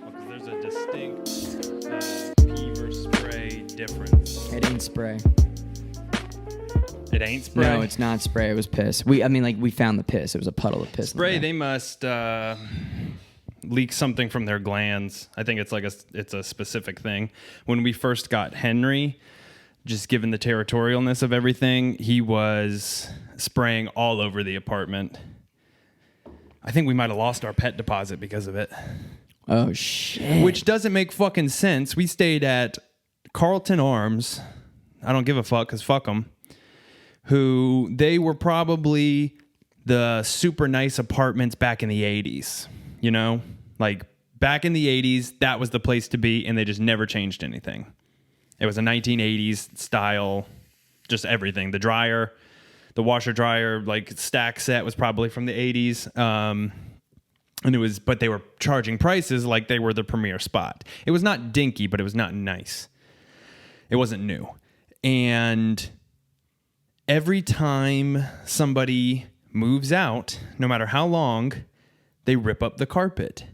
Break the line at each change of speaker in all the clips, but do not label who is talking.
Because there's a distinct pee versus spray difference.
It ain't spray.
It ain't spray?
No, it's not spray. It was piss. We found the piss. It was a puddle of piss.
Spray, they must leak something from their glands. I think it's a specific thing. When we first got Henry, just given the territorialness of everything, he was spraying all over the apartment. I think we might have lost our pet deposit because of it.
Oh, shit.
Which doesn't make fucking sense. We stayed at Carlton Arms. I don't give a fuck because fuck them. Who they were probably the super nice apartments back in the 80s. You know? Like back in the 80s, that was the place to be, and they just never changed anything. It was a 1980s style, just everything. The dryer, the washer dryer, like stack set was probably from the 80s. But they were charging prices like they were the premier spot. It was not dinky, but it was not nice. It wasn't new. And every time somebody moves out, no matter how long, they rip up the carpet.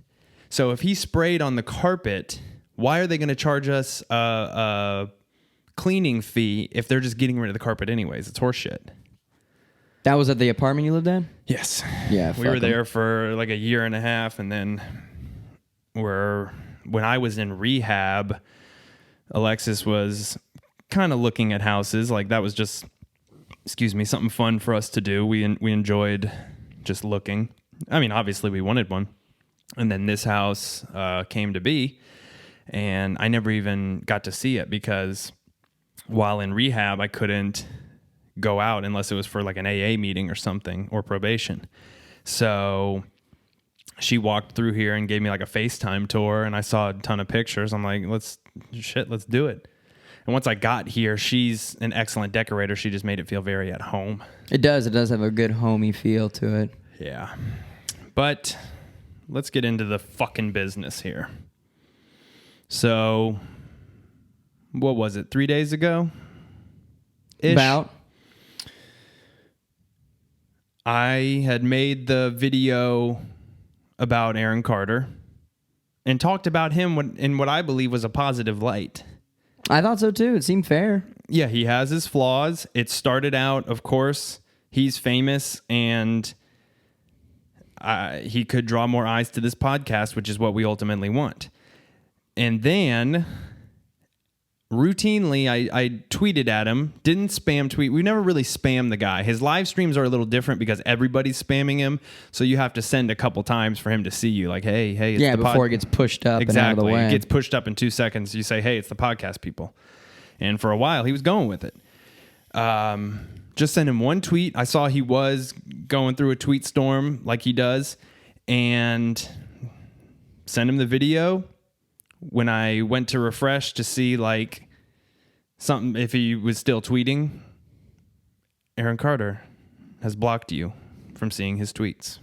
So if he sprayed on the carpet, why are they going to charge us a cleaning fee if they're just getting rid of the carpet anyways? It's horseshit.
That was at the apartment you lived in?
Yes.
Yeah.
We were there for like a year and a half, and then when I was in rehab, Alexis was kind of looking at houses. Like that was just, something fun for us to do. We enjoyed just looking. I mean, obviously we wanted one. And then this house came to be, and I never even got to see it because while in rehab, I couldn't go out unless it was for like an AA meeting or something, or probation. So she walked through here and gave me like a FaceTime tour, and I saw a ton of pictures. I'm like, let's do it. And once I got here, she's an excellent decorator. She just made it feel very at home.
It does have a good homey feel to it.
Yeah. But let's get into the fucking business here. So, what was it, 3 days ago?
About.
I had made the video about Aaron Carter and talked about him in what I believe was a positive light.
I thought so too. It seemed fair.
Yeah, he has his flaws. It started out, of course, he's famous and he could draw more eyes to this podcast, which is what we ultimately want. And then routinely, I tweeted at him, didn't spam tweet. We never really spam the guy. His live streams are a little different because everybody's spamming him. So you have to send a couple times for him to see you. Like, hey, it's
yeah,
the
before it gets pushed up and out of the way.
It gets pushed up in 2 seconds. You say, hey, it's the podcast people. And for a while, he was going with it. Just sent him one tweet. I saw he was going through a tweet storm like he does. And sent him the video. When I went to refresh to see like something, if he was still tweeting, Aaron Carter has blocked you from seeing his tweets.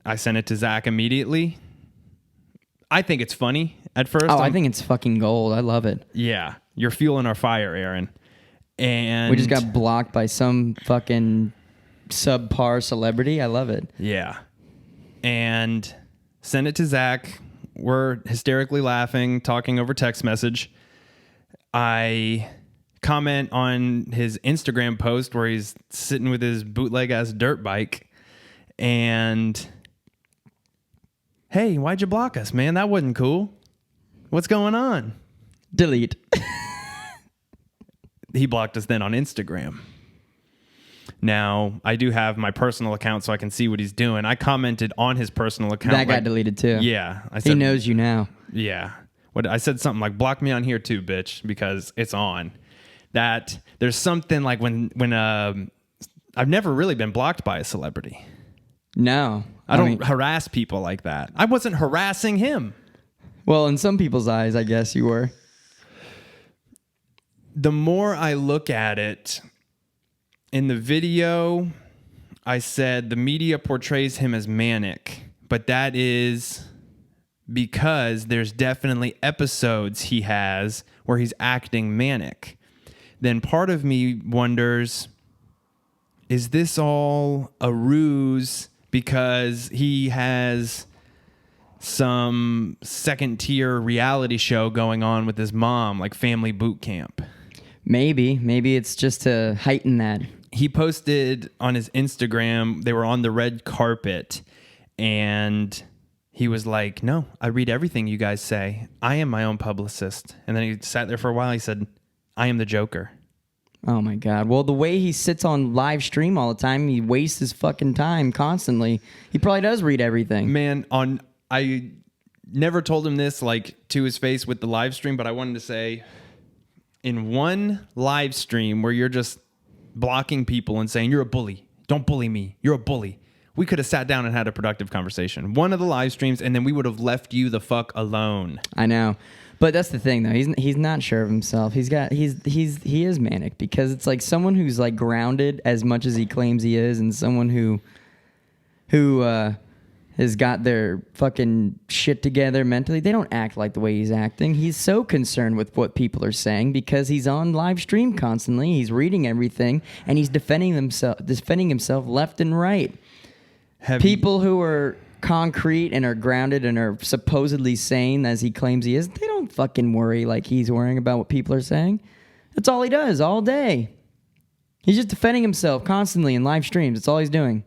I sent it to Zack immediately. I think it's funny at first.
I think it's fucking gold. I love it.
Yeah. You're fueling our fire, Aaron. And
we just got blocked by some fucking subpar celebrity. I love it.
Yeah. And sent it to Zack. We're hysterically laughing, talking over text message. I comment on his Instagram post where he's sitting with his bootleg ass dirt bike. And, hey, why'd you block us, man? That wasn't cool. What's going on?
Delete.
He blocked us then on Instagram. Now, I do have my personal account so I can see what he's doing. I commented on his personal account.
That got deleted too.
Yeah.
He knows you now.
Yeah. I said something like, block me on here too, bitch, because it's on. That there's something like when I've never really been blocked by a celebrity.
No.
I don't harass people like that. I wasn't harassing him.
Well, in some people's eyes, I guess you were.
The more I look at it, in the video, I said the media portrays him as manic, but that is because there's definitely episodes he has where he's acting manic. Then part of me wonders, is this all a ruse because he has some second tier reality show going on with his mom, like family boot camp.
Maybe it's just to heighten that.
He posted on his Instagram, they were on the red carpet, and he was like, no, I read everything you guys say. I am my own publicist. And then he sat there for a while. He said, I am the Joker.
Oh my God. Well, the way he sits on live stream all the time, he wastes his fucking time constantly. He probably does read everything.
Man, I never told him this like to his face with the live stream, but I wanted to say, in one live stream where you're just blocking people and saying, you're a bully. Don't bully me. You're a bully. We could have sat down and had a productive conversation. One of the live streams, and then we would have left you the fuck alone.
I know. But that's the thing, though. He's not sure of himself. He is manic, because it's like someone who's like grounded as much as he claims he is, and someone who has got their fucking shit together mentally. They don't act like the way he's acting. He's so concerned with what people are saying because he's on live stream constantly. He's reading everything, and he's defending himself left and right. People who are concrete and are grounded and are supposedly sane as he claims he is, they don't fucking worry like he's worrying about what people are saying. That's all he does all day. He's just defending himself constantly in live streams. That's all he's doing.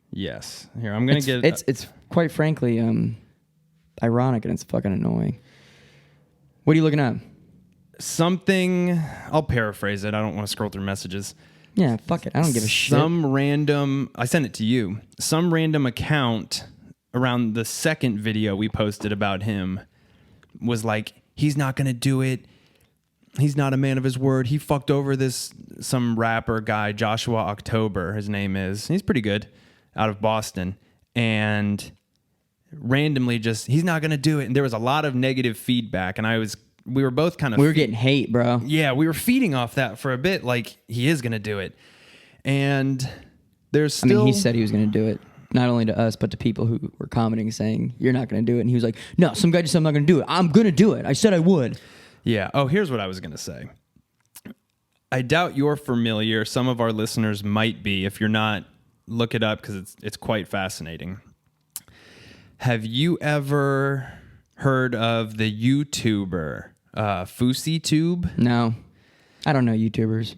Yes. Here, I'm going to get...
It's quite frankly ironic, and it's fucking annoying. What are you looking at?
Something... I'll paraphrase it. I don't want to scroll through messages.
Yeah, fuck it. I don't give a shit.
I sent it to you. Some random account around the second video we posted about him was like, he's not going to do it. He's not a man of his word. He fucked over some rapper guy, Joshua October, his name is. He's pretty good, out of Boston. And randomly just, he's not going to do it. And there was a lot of negative feedback, and we were both kind of...
We were getting hate, bro.
Yeah, we were feeding off that for a bit, like, he is going to do it. And there's still...
I mean, he said he was going to do it, not only to us, but to people who were commenting saying, you're not going to do it. And he was like, no, some guy just said I'm not going to do it. I'm going to do it. I said I would.
Yeah. Oh, here's what I was going to say. I doubt you're familiar. Some of our listeners might be. If you're not, look it up, because it's quite fascinating. Have you ever heard of the YouTuber FouseyTube?
No, I don't know YouTubers.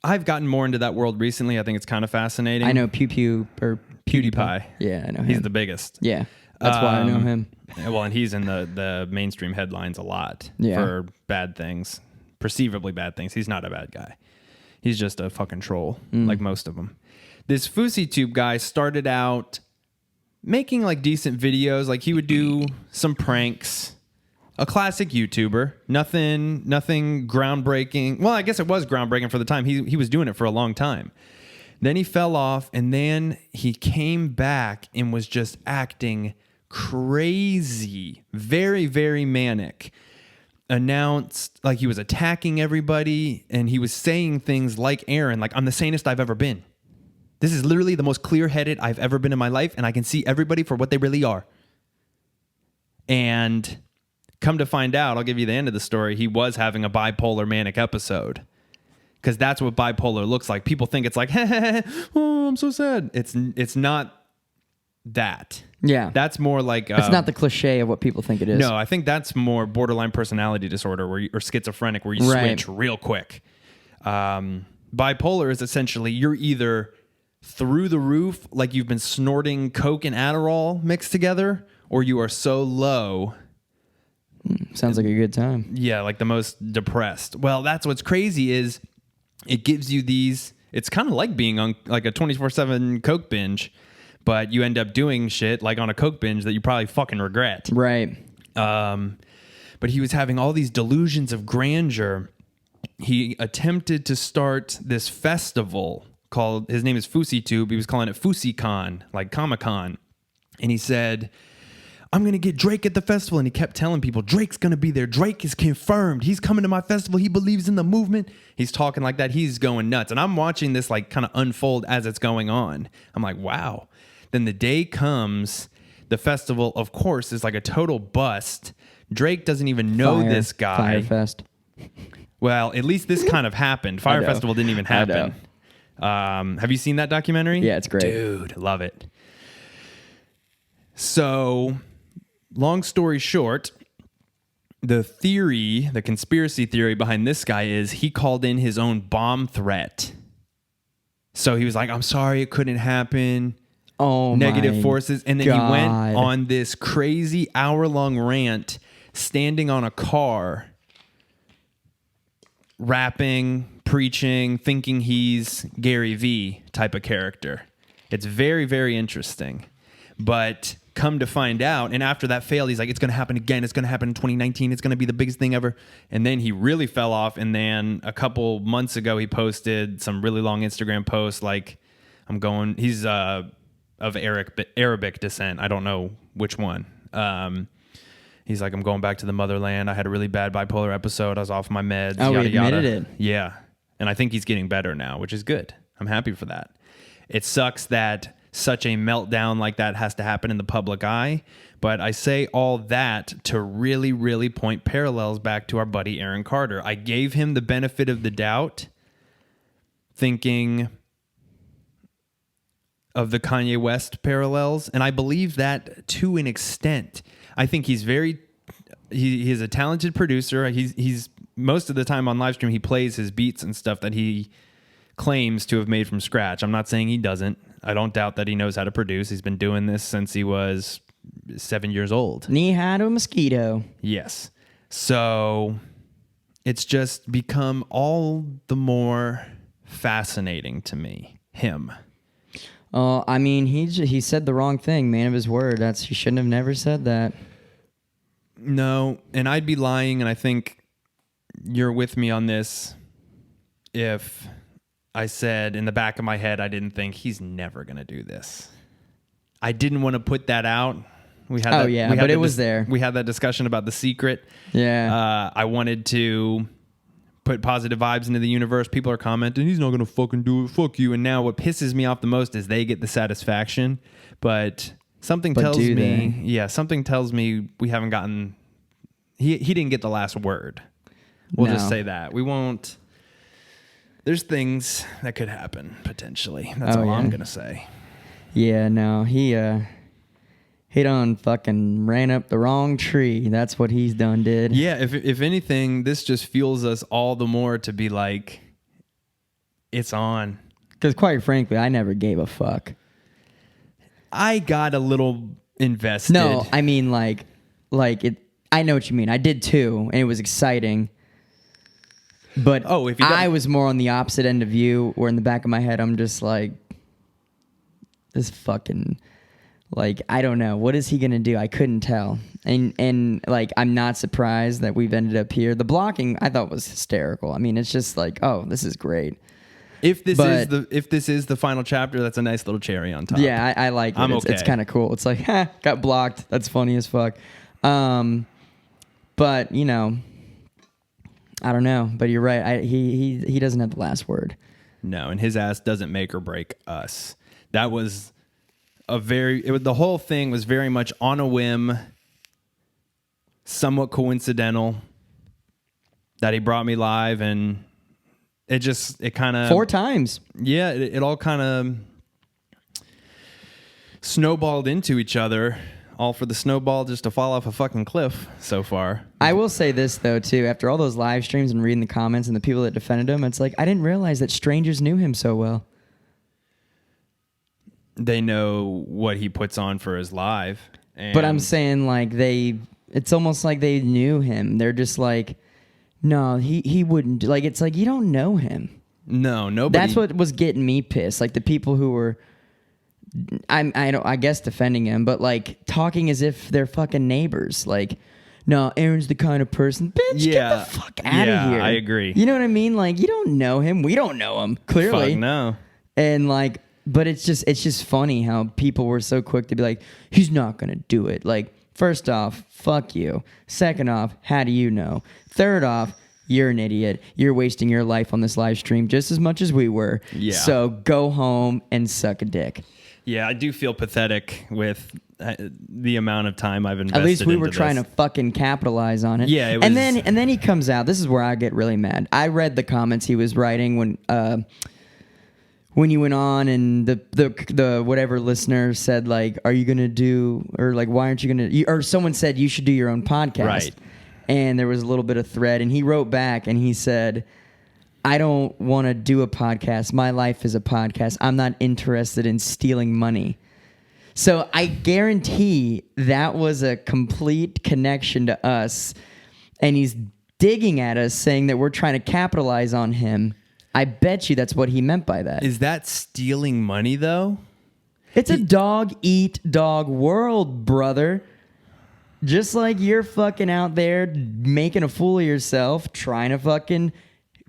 I've gotten more into that world recently. I think it's kind of fascinating.
I know PewDiePie. Yeah, I know him.
He's the biggest.
Yeah, that's why I know him.
Well, and he's in the mainstream headlines a lot for bad things, perceivably bad things. He's not a bad guy. He's just a fucking troll, like most of them. This FouseyTube guy started out making like decent videos. Like, he would do some pranks. A classic YouTuber. Nothing groundbreaking. Well, I guess it was groundbreaking for the time. He was doing it for a long time. Then he fell off, and then he came back and was just acting crazy. Very, very manic. Announced, like, he was attacking everybody, and he was saying things like Aaron, like, I'm the sanest I've ever been. This is literally the most clear-headed I've ever been in my life, and I can see everybody for what they really are. And come to find out, I'll give you the end of the story, he was having a bipolar manic episode. Because that's what bipolar looks like. People think it's like, oh, I'm so sad. It's not that.
Yeah.
That's more like...
it's not the cliche of what people think it is.
No, I think that's more borderline personality disorder or schizophrenic, where you switch real quick. Bipolar is essentially, you're either through the roof, like you've been snorting Coke and Adderall mixed together, or you are so low...
Sounds like a good time.
Yeah, like the most depressed. Well, that's what's crazy is it gives you these... It's kind of like being on like a 24/7 Coke binge, but you end up doing shit like on a Coke binge that you probably fucking regret.
Right.
But he was having all these delusions of grandeur. He attempted to start this festival called... His name is FouseyTube. He was calling it FouseyCon, like Comic-Con. And he said... I'm going to get Drake at the festival. And he kept telling people, Drake's going to be there. Drake is confirmed. He's coming to my festival. He believes in the movement. He's talking like that. He's going nuts. And I'm watching this like kind of unfold as it's going on. I'm like, wow. Then the day comes, the festival, of course, is like a total bust. Drake doesn't even know this guy.
Firefest.
Well, at least this kind of happened. Fire Festival didn't even happen. Have you seen that documentary?
Yeah, it's great.
Dude, love it. So... long story short, the conspiracy theory behind this guy is he called in his own bomb threat. So he was like, I'm sorry it couldn't happen.
Oh,
Negative
my
forces. And then
God.
he went on this crazy hour-long rant standing on a car, rapping, preaching, thinking he's Gary Vee type of character. It's very, very interesting. But come to find out, and after that failed, he's like, it's going to happen again. It's going to happen in 2019. It's going to be the biggest thing ever. And then he really fell off. And then a couple months ago, he posted some really long Instagram posts like, he's of Arabic descent. I don't know which one. He's like, I'm going back to the motherland. I had a really bad bipolar episode. I was off my meds.
Oh,
yada,
he admitted
yada.
it.
Yeah. And I think he's getting better now, which is good. I'm happy for that. It sucks that such a meltdown like that has to happen in the public eye. But I say all that to really, really point parallels back to our buddy Aaron Carter. I gave him the benefit of the doubt, thinking of the Kanye West parallels. And I believe that to an extent. I think he's he's a talented producer. He's most of the time on live stream, he plays his beats and stuff that he claims to have made from scratch. I'm not saying he doesn't. I don't doubt that he knows how to produce. He's been doing this since he was 7 years old.
Knee high to a mosquito.
Yes. So it's just become all the more fascinating to me, him.
I mean, he said the wrong thing, man of his word. He shouldn't have never said that.
No, and I'd be lying, and I think you're with me on this, if I said in the back of my head I didn't think he's never going to do this. I didn't want to put that out.
But it was there.
We had that discussion about The Secret.
Yeah.
I wanted to put positive vibes into the universe. People are commenting, he's not going to fucking do it. Fuck you. And now what pisses me off the most is they get the satisfaction. But something tells me we haven't gotten... He didn't get the last word. We'll just say that. We won't... There's things that could happen, potentially. That's all I'm going to say.
Yeah, no. He done fucking ran up the wrong tree. That's what he's done did.
Yeah, if anything, this just fuels us all the more to be like, it's on.
Because quite frankly, I never gave a fuck.
I got a little invested.
No, I mean like it. I know what you mean. I did too, and it was exciting. But I was more on the opposite end of you, where in the back of my head, I'm just like, this fucking, like, I don't know. What is he going to do? I couldn't tell. And like, I'm not surprised that we've ended up here. The blocking, I thought, was hysterical. I mean, it's just like, oh, this is great.
If this is the final chapter, that's a nice little cherry on top.
Yeah, I like it. It's kind of cool. It's like, got blocked. That's funny as fuck. But, you know... I don't know, but you're right. He doesn't have the last word.
No, and his ass doesn't make or break us. That was the whole thing was very much on a whim, somewhat coincidental that he brought me live, and it kind of
4 times.
Yeah, it all kind of snowballed into each other. All for the snowball just to fall off a fucking cliff so far.
I will say this, though, too. After all those live streams and reading the comments and the people that defended him, it's like, I didn't realize that strangers knew him so well.
They know what he puts on for his live.
But I'm saying, like, it's almost like they knew him. They're just like, no, he wouldn't. Like, it's like, you don't know him.
No, nobody.
That's what was getting me pissed. Like, the people who were... I guess defending him, but like talking as if they're fucking neighbors. Like, no, Aaron's the kind of person. Bitch, get the fuck out of here.
I agree.
You know what I mean? Like, you don't know him. We don't know him, clearly.
Fuck no.
And like, but it's just funny how people were so quick to be like, he's not gonna do it. Like, first off, fuck you. Second off, how do you know? Third off, you're an idiot. You're wasting your life on this live stream just as much as we were.
Yeah.
So go home and suck a dick.
Yeah, I do feel pathetic with the amount of time I've invested.
At least we were
into
trying
this.
to fucking capitalize on it.
Yeah, it was...
and then he comes out. This is where I get really mad. I read the comments he was writing when you went on and the whatever listener said, like, are you gonna do, or like, why aren't you gonna, or someone said you should do your own podcast,
Right.
And there was a little bit of thread, and he wrote back and he said, I don't want to do a podcast. My life is a podcast. I'm not interested in stealing money. So I guarantee that was a complete connection to us, and he's digging at us saying that we're trying to capitalize on him. I bet you that's what he meant by that.
Is that stealing money, though?
It's a dog-eat-dog world, brother. Just like you're fucking out there making a fool of yourself, trying to fucking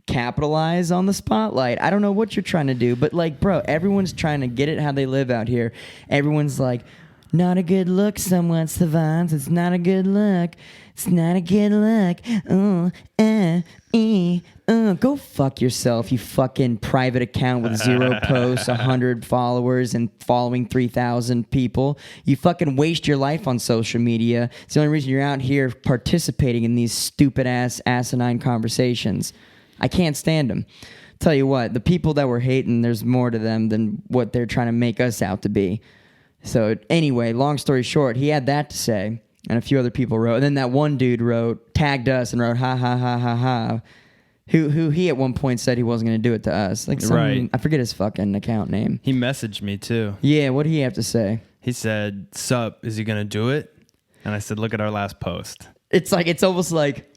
capitalize on the spotlight. I don't know what you're trying to do, but like, bro, everyone's trying to get it how they live out here. Everyone's like, not a good look, somewhat, Savants. It's not a good look. It's not a good look. Go fuck yourself, you fucking private account with 0 posts, 100 followers, and following 3,000 people. You fucking waste your life on social media. It's the only reason you're out here participating in these stupid-ass, asinine conversations. I can't stand them. Tell you what, the people that we're hating, there's more to them than what they're trying to make us out to be. So anyway, long story short, he had that to say, and a few other people wrote. And then that one dude tagged us and wrote, ha, ha, ha, ha, ha. Who he at one point said he wasn't going to do it to us. Like
Right.
I forget his fucking account name.
He messaged me, too.
Yeah, what did he have to say?
He said, sup, is he going to do it? And I said, look at our last post.
It's almost like,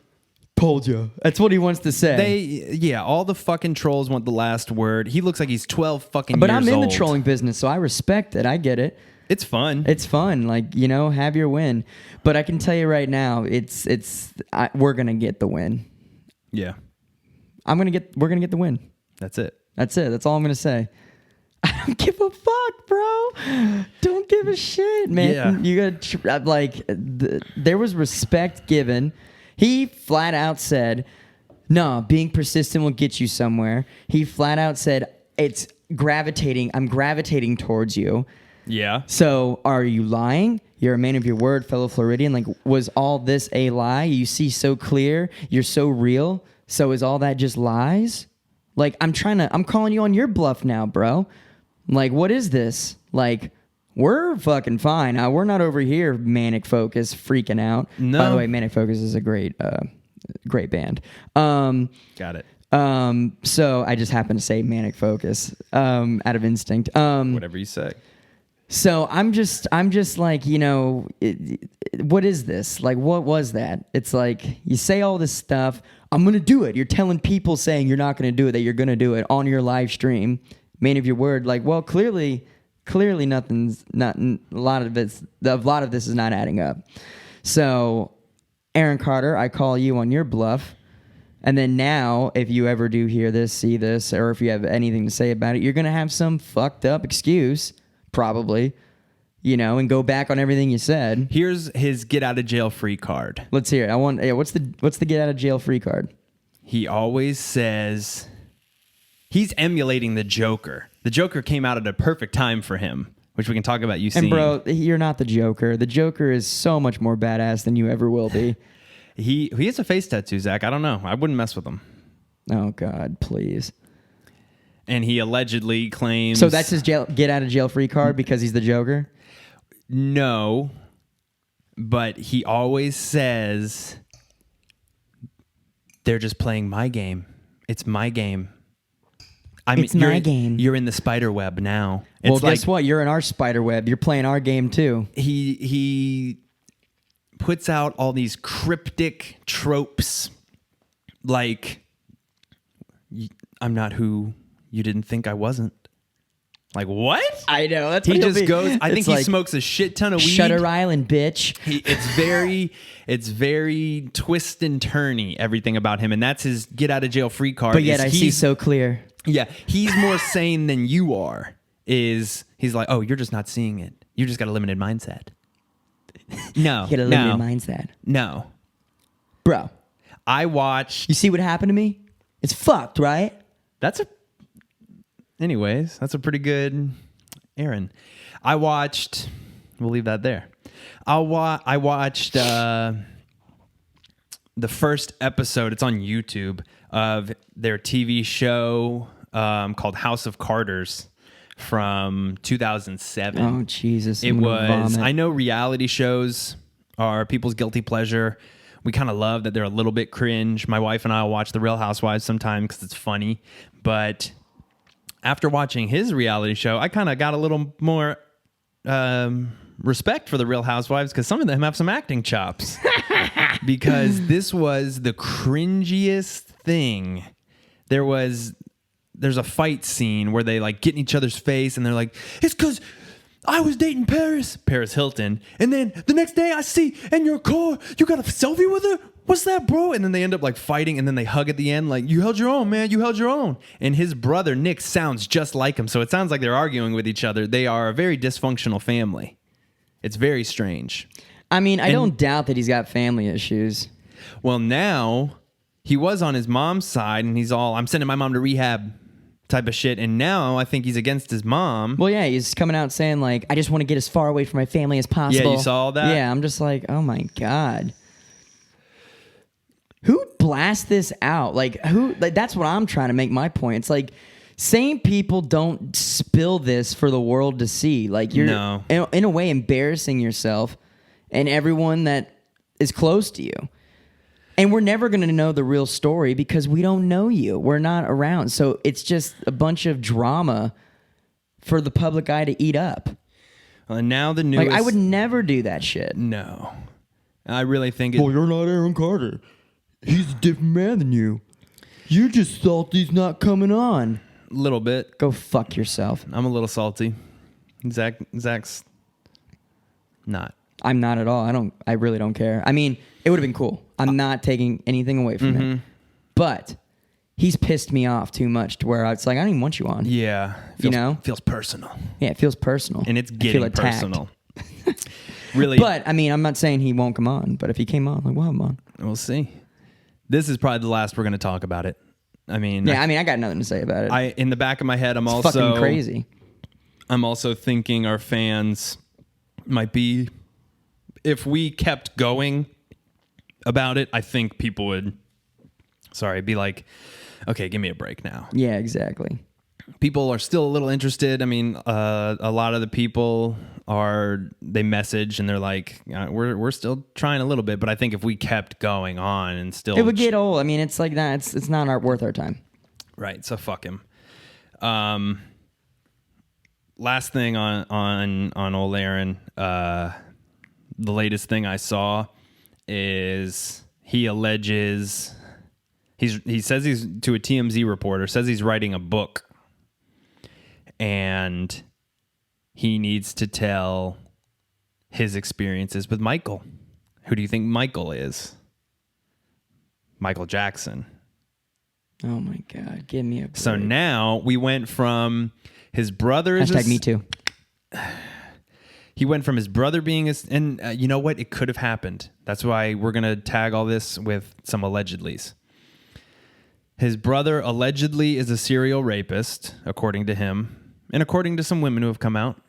told you. That's what he wants to say.
All the fucking trolls want the last word. He looks like he's 12 fucking
But
years old.
I'm in the trolling business, so I respect it. I get it.
It's fun.
It's fun. Like, have your win. But I can tell you right now, we're going to get the win.
Yeah.
We're going to get the win.
That's it.
That's it. That's all I'm going to say. I don't give a fuck, bro. Don't give a shit, man.
Yeah.
You got there was respect given. He flat out said, "No, being persistent will get you somewhere." He flat out said, I'm gravitating towards you."
Yeah.
So, are you lying? You're a man of your word, fellow Floridian. Like, was all this a lie? You see so clear. You're so real. So is all that just lies? Like, I'm calling you on your bluff now, bro. Like, what is this? Like, we're fucking fine. We're not over here manic focus freaking out.
No.
By the way, Manic Focus is a great band.
Got it.
So I just happened to say Manic Focus out of instinct.
Whatever you say.
So I'm just like, what is this? Like, what was that? It's like, you say all this stuff. I'm going to do it. You're telling people saying you're not going to do it, that you're going to do it on your live stream. Man of your word. Like, well, clearly a lot of this is not adding up. So Aaron Carter, I call you on your bluff. And then now, if you ever do hear this, see this, or if you have anything to say about it, you're going to have some fucked up excuse, probably, and go back on everything you said.
Here's his get out of jail free card.
Let's hear it. What's the get out of jail free card?
He always says he's emulating the Joker. The Joker came out at a perfect time for him, which we can talk about you seeing.
And bro, you're not the Joker. The Joker is so much more badass than you ever will be.
He has a face tattoo, Zach. I don't know. I wouldn't mess with him.
Oh God, please.
And he allegedly claims...
So that's his get out of jail free card because he's the Joker?
No, but he always says, they're just playing my game. It's my game.
It's my game.
You're in the spider web now.
Well, guess what? You're in our spider web. You're playing our game too.
He puts out all these cryptic tropes like, I'm not who you didn't think I wasn't. Like, what?
I know. That's
he
what
just goes. I think he
like,
smokes a shit ton of weed.
Shutter Island, bitch.
It's very twist and turny, everything about him, and that's his get out of jail free card.
But yet I see so clear.
Yeah, he's more sane than you are. He's like, oh, you're just not seeing it. You just got a limited mindset. No,
You got a limited mindset,
no,
bro.
I watched.
You see what happened to me? It's fucked, right?
Anyways, that's a pretty good, Aaron. I watched. We'll leave that there. I watched the first episode. It's on YouTube of their TV show called House of Carters from 2007.
Oh, Jesus.
It
I'm gonna
was,
vomit.
I know reality shows are people's guilty pleasure. We kind of love that they're a little bit cringe. My wife and I will watch The Real Housewives sometimes because it's funny. But after watching his reality show, I kind of got a little more respect for The Real Housewives because some of them have some acting chops. Because this was the cringiest thing. There's a fight scene where they like get in each other's face and they're like, it's because I was dating Paris Hilton, and then the next day I see in your car you got a selfie with her. What's that, bro? And then they end up like fighting, and then they hug at the end, like, you held your own, man. You held your own. And his brother Nick sounds just like him, so it sounds like they're arguing with each other. They are a very dysfunctional family. It's very strange.
I mean, I don't doubt that he's got family issues.
Well, now he was on his mom's side, and he's all, I'm sending my mom to rehab type of shit. And now I think he's against his mom.
Well, yeah, he's coming out saying, like, I just want to get as far away from my family as possible.
Yeah, you saw all that?
Yeah, I'm just like, oh my God. Who blasts this out? Like, who? Like, that's what I'm trying to make my point. It's like, sane people don't spill this for the world to see. Like, you're, in a way, embarrassing yourself and everyone that is close to you. And we're never going to know the real story because we don't know you. We're not around. So it's just a bunch of drama for the public eye to eat up.
Well, and now the newest...
Like, I would never do that shit.
No. I really think
Well, you're not Aaron Carter. He's a different man than you. You're just salty he's not coming on.
A little bit.
Go fuck yourself.
I'm a little salty. Zach's not.
I'm not at all. I really don't care. I mean, it would have been cool. I'm not taking anything away from him. But he's pissed me off too much to where it's like, I don't even want you on.
Yeah. Feels personal.
Yeah, it feels personal.
And it's
I
getting
feel attacked.
personal. Really.
But, I mean, I'm not saying he won't come on. But if he came on, like, we'll have him on.
We'll see. This is probably the last we're going to talk about it. I mean...
Yeah, I got nothing to say about it.
In the back of my head,
it's fucking crazy.
I'm also thinking our fans might be... If we kept going about it, I think people would, be like, okay, give me a break now.
Yeah, exactly.
People are still a little interested. I mean, a lot of the people they message and they're like, we're still trying a little bit, but I think if we kept going on and still...
It would get old. I mean, it's like that. It's not worth our time.
Right, so fuck him. Last thing on old Aaron, the latest thing I saw is he alleges he says he's to a TMZ reporter, says he's writing a book and he needs to tell his experiences with Michael. Who do you think Michael is? Michael Jackson.
Oh my God, give me a break.
So now we went from his brother's...
Hashtag me too.
He went from his brother being and you know what? It could have happened. That's why we're going to tag all this with some allegedlys. His brother allegedly is a serial rapist, according to him, and according to some women who have come out.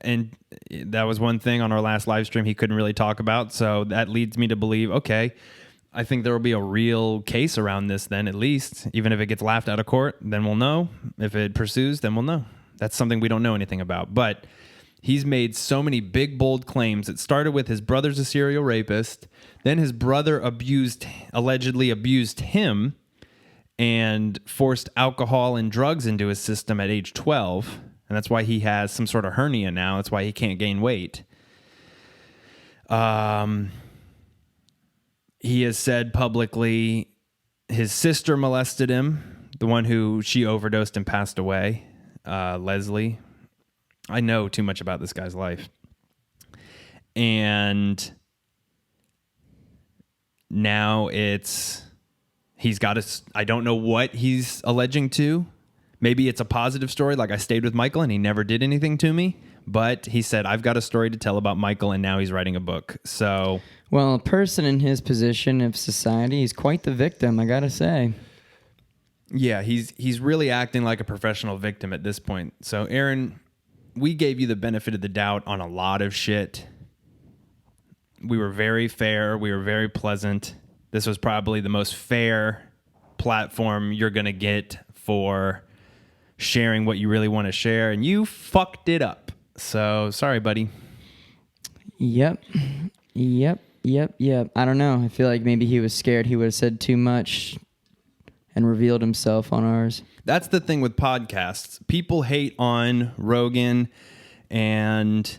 And that was one thing on our last live stream he couldn't really talk about. So that leads me to believe, okay, I think there will be a real case around this then, at least. Even if it gets laughed out of court, then we'll know. If it pursues, then we'll know. That's something we don't know anything about. But... he's made so many big, bold claims. It started with his brother's a serial rapist. Then his brother allegedly abused him and forced alcohol and drugs into his system at age 12. And that's why he has some sort of hernia now. That's why he can't gain weight. He has said publicly his sister molested him, the one who she overdosed and passed away, Leslie. I know too much about this guy's life. And now he's got I don't know what he's alleging to. Maybe it's a positive story, like I stayed with Michael and he never did anything to me. But he said, I've got a story to tell about Michael, and now he's writing a book. So,
well, a person in his position of society is quite the victim, I gotta say.
Yeah, he's really acting like a professional victim at this point. So, Aaron... we gave you the benefit of the doubt on a lot of shit. We were very fair. We were very pleasant. This was probably the most fair platform you're going to get for sharing what you really want to share, and you fucked it up. So sorry, buddy.
Yep. I don't know. I feel like maybe he was scared he would have said too much and revealed himself on ours.
That's the thing with podcasts. People hate on Rogan, and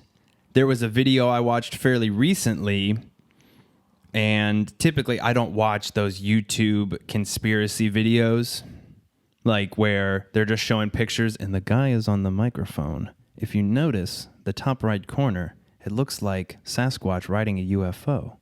there was a video I watched fairly recently, and typically I don't watch those YouTube conspiracy videos, like where they're just showing pictures and the guy is on the microphone. If you notice the top right corner, it looks like Sasquatch riding a UFO.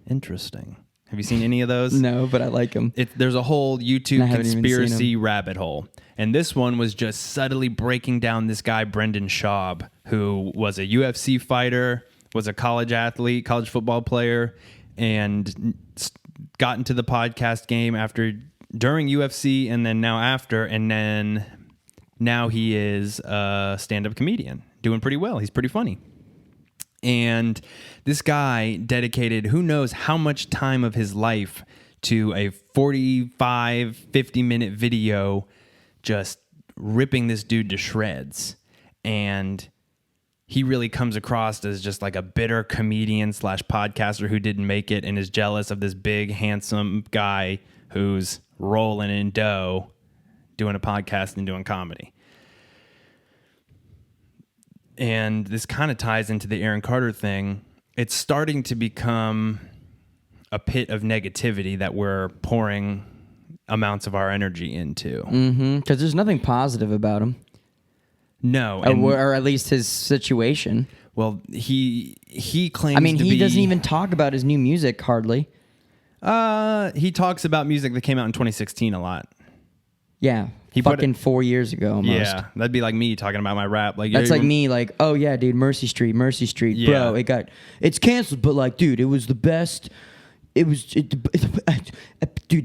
Interesting. Have you seen any of those?
No, but I like him.
There's a whole YouTube
I haven't even seen
conspiracy rabbit hole. And this one was just subtly breaking down this guy, Brendan Schaub, who was a UFC fighter, was a college athlete, college football player, and got into the podcast game during UFC and then now after. And then now he is a stand-up comedian, doing pretty well. He's pretty funny. And this guy dedicated who knows how much time of his life to a 45, 50-minute video just ripping this dude to shreds. And he really comes across as just like a bitter comedian / podcaster who didn't make it and is jealous of this big, handsome guy who's rolling in dough, doing a podcast and doing comedy. And this kind of ties into the Aaron Carter thing. It's starting to become a pit of negativity that we're pouring amounts of our energy into.
Because there's nothing positive about him.
No.
Or at least his situation.
Well, he claims
I mean,
to
he
be,
doesn't even talk about his new music hardly.
He talks about music that came out in 2016 a lot.
Yeah.
He put
4 years ago almost.
Yeah, that'd be like me talking about my rap. Like
That's like me, like, oh yeah, dude, Mercy Street,
Yeah.
bro. It's canceled, but like, dude, it was the best. Dude,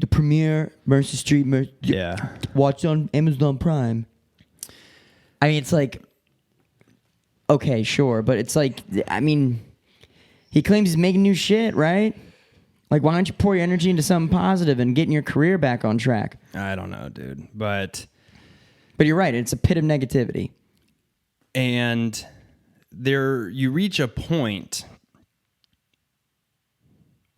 the premiere, Mercy Street,
Yeah.
watch on Amazon Prime. I mean, it's like, okay, sure, but it's like, I mean, he claims he's making new shit, right? Like, why don't you pour your energy into something positive and getting your career back on track?
I don't know, dude. But
you're right. It's a pit of negativity.
And you reach a point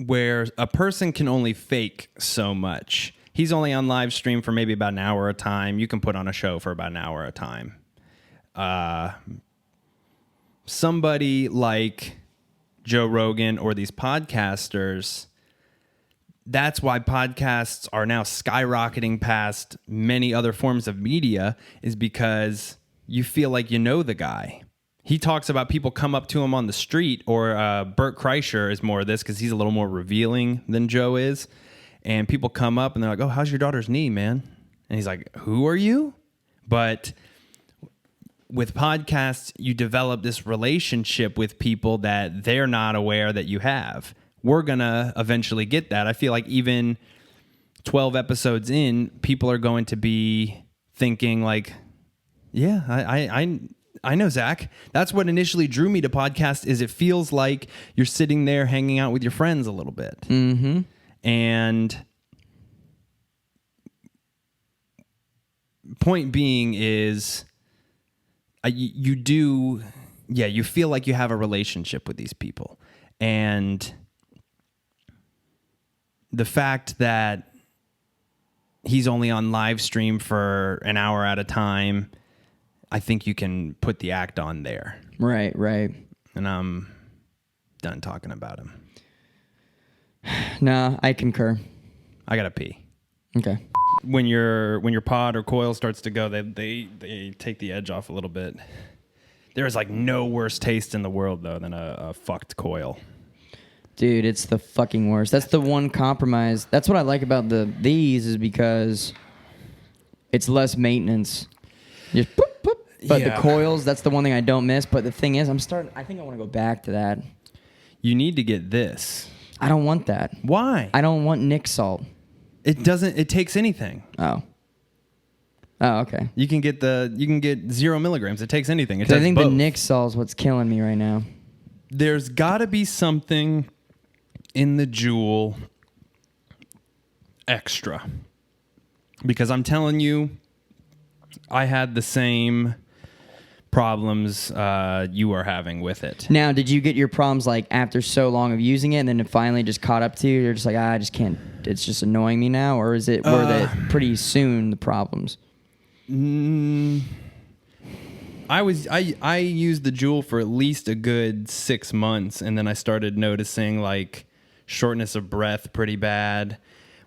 where a person can only fake so much. He's only on live stream for maybe about an hour at a time. You can put on a show for about an hour at a time. Somebody like Joe Rogan or these podcasters, that's why podcasts are now skyrocketing past many other forms of media, is because you feel like you know the guy. He talks about people come up to him on the street, or Bert Kreischer is more of this because he's a little more revealing than Joe is. And people come up and they're like, oh, how's your daughter's knee, man? And he's like, who are you? But with podcasts, you develop this relationship with people that they're not aware that you have. We're going to eventually get that. I feel like even 12 episodes in, people are going to be thinking like, yeah, I know Zack. That's what initially drew me to podcast, is it feels like you're sitting there hanging out with your friends a little bit.
Mm-hmm.
And point being is you feel like you have a relationship with these people. And the fact that he's only on live stream for an hour at a time, I think you can put the act on there.
Right.
And I'm done talking about him.
No, I concur.
I gotta pee.
Okay.
When your pod or coil starts to go, they take the edge off a little bit. There is like no worse taste in the world though than a fucked coil.
Dude, it's the fucking worst. That's the one compromise. That's what I like about these is because it's less maintenance. Just boop, boop. But
Yeah.
the coils, that's the one thing I don't miss. But the thing is, I think I want to go back to that.
You need to get this.
I don't want that.
Why?
I don't want Nick salt.
It takes anything.
Oh, okay.
You can get 0 milligrams. It takes anything. It
I
does
think
both.
the Nick salt's what's killing me right now.
There's got to be something in the Jewel extra. Because I'm telling you, I had the same problems you are having with it.
Now, did you get your problems like after so long of using it, and then it finally just caught up to you? You're just like, I just can't. It's just annoying me now, or is it were they pretty soon the problems?
I used the Juul for at least a good 6 months, and then I started noticing like shortness of breath pretty bad,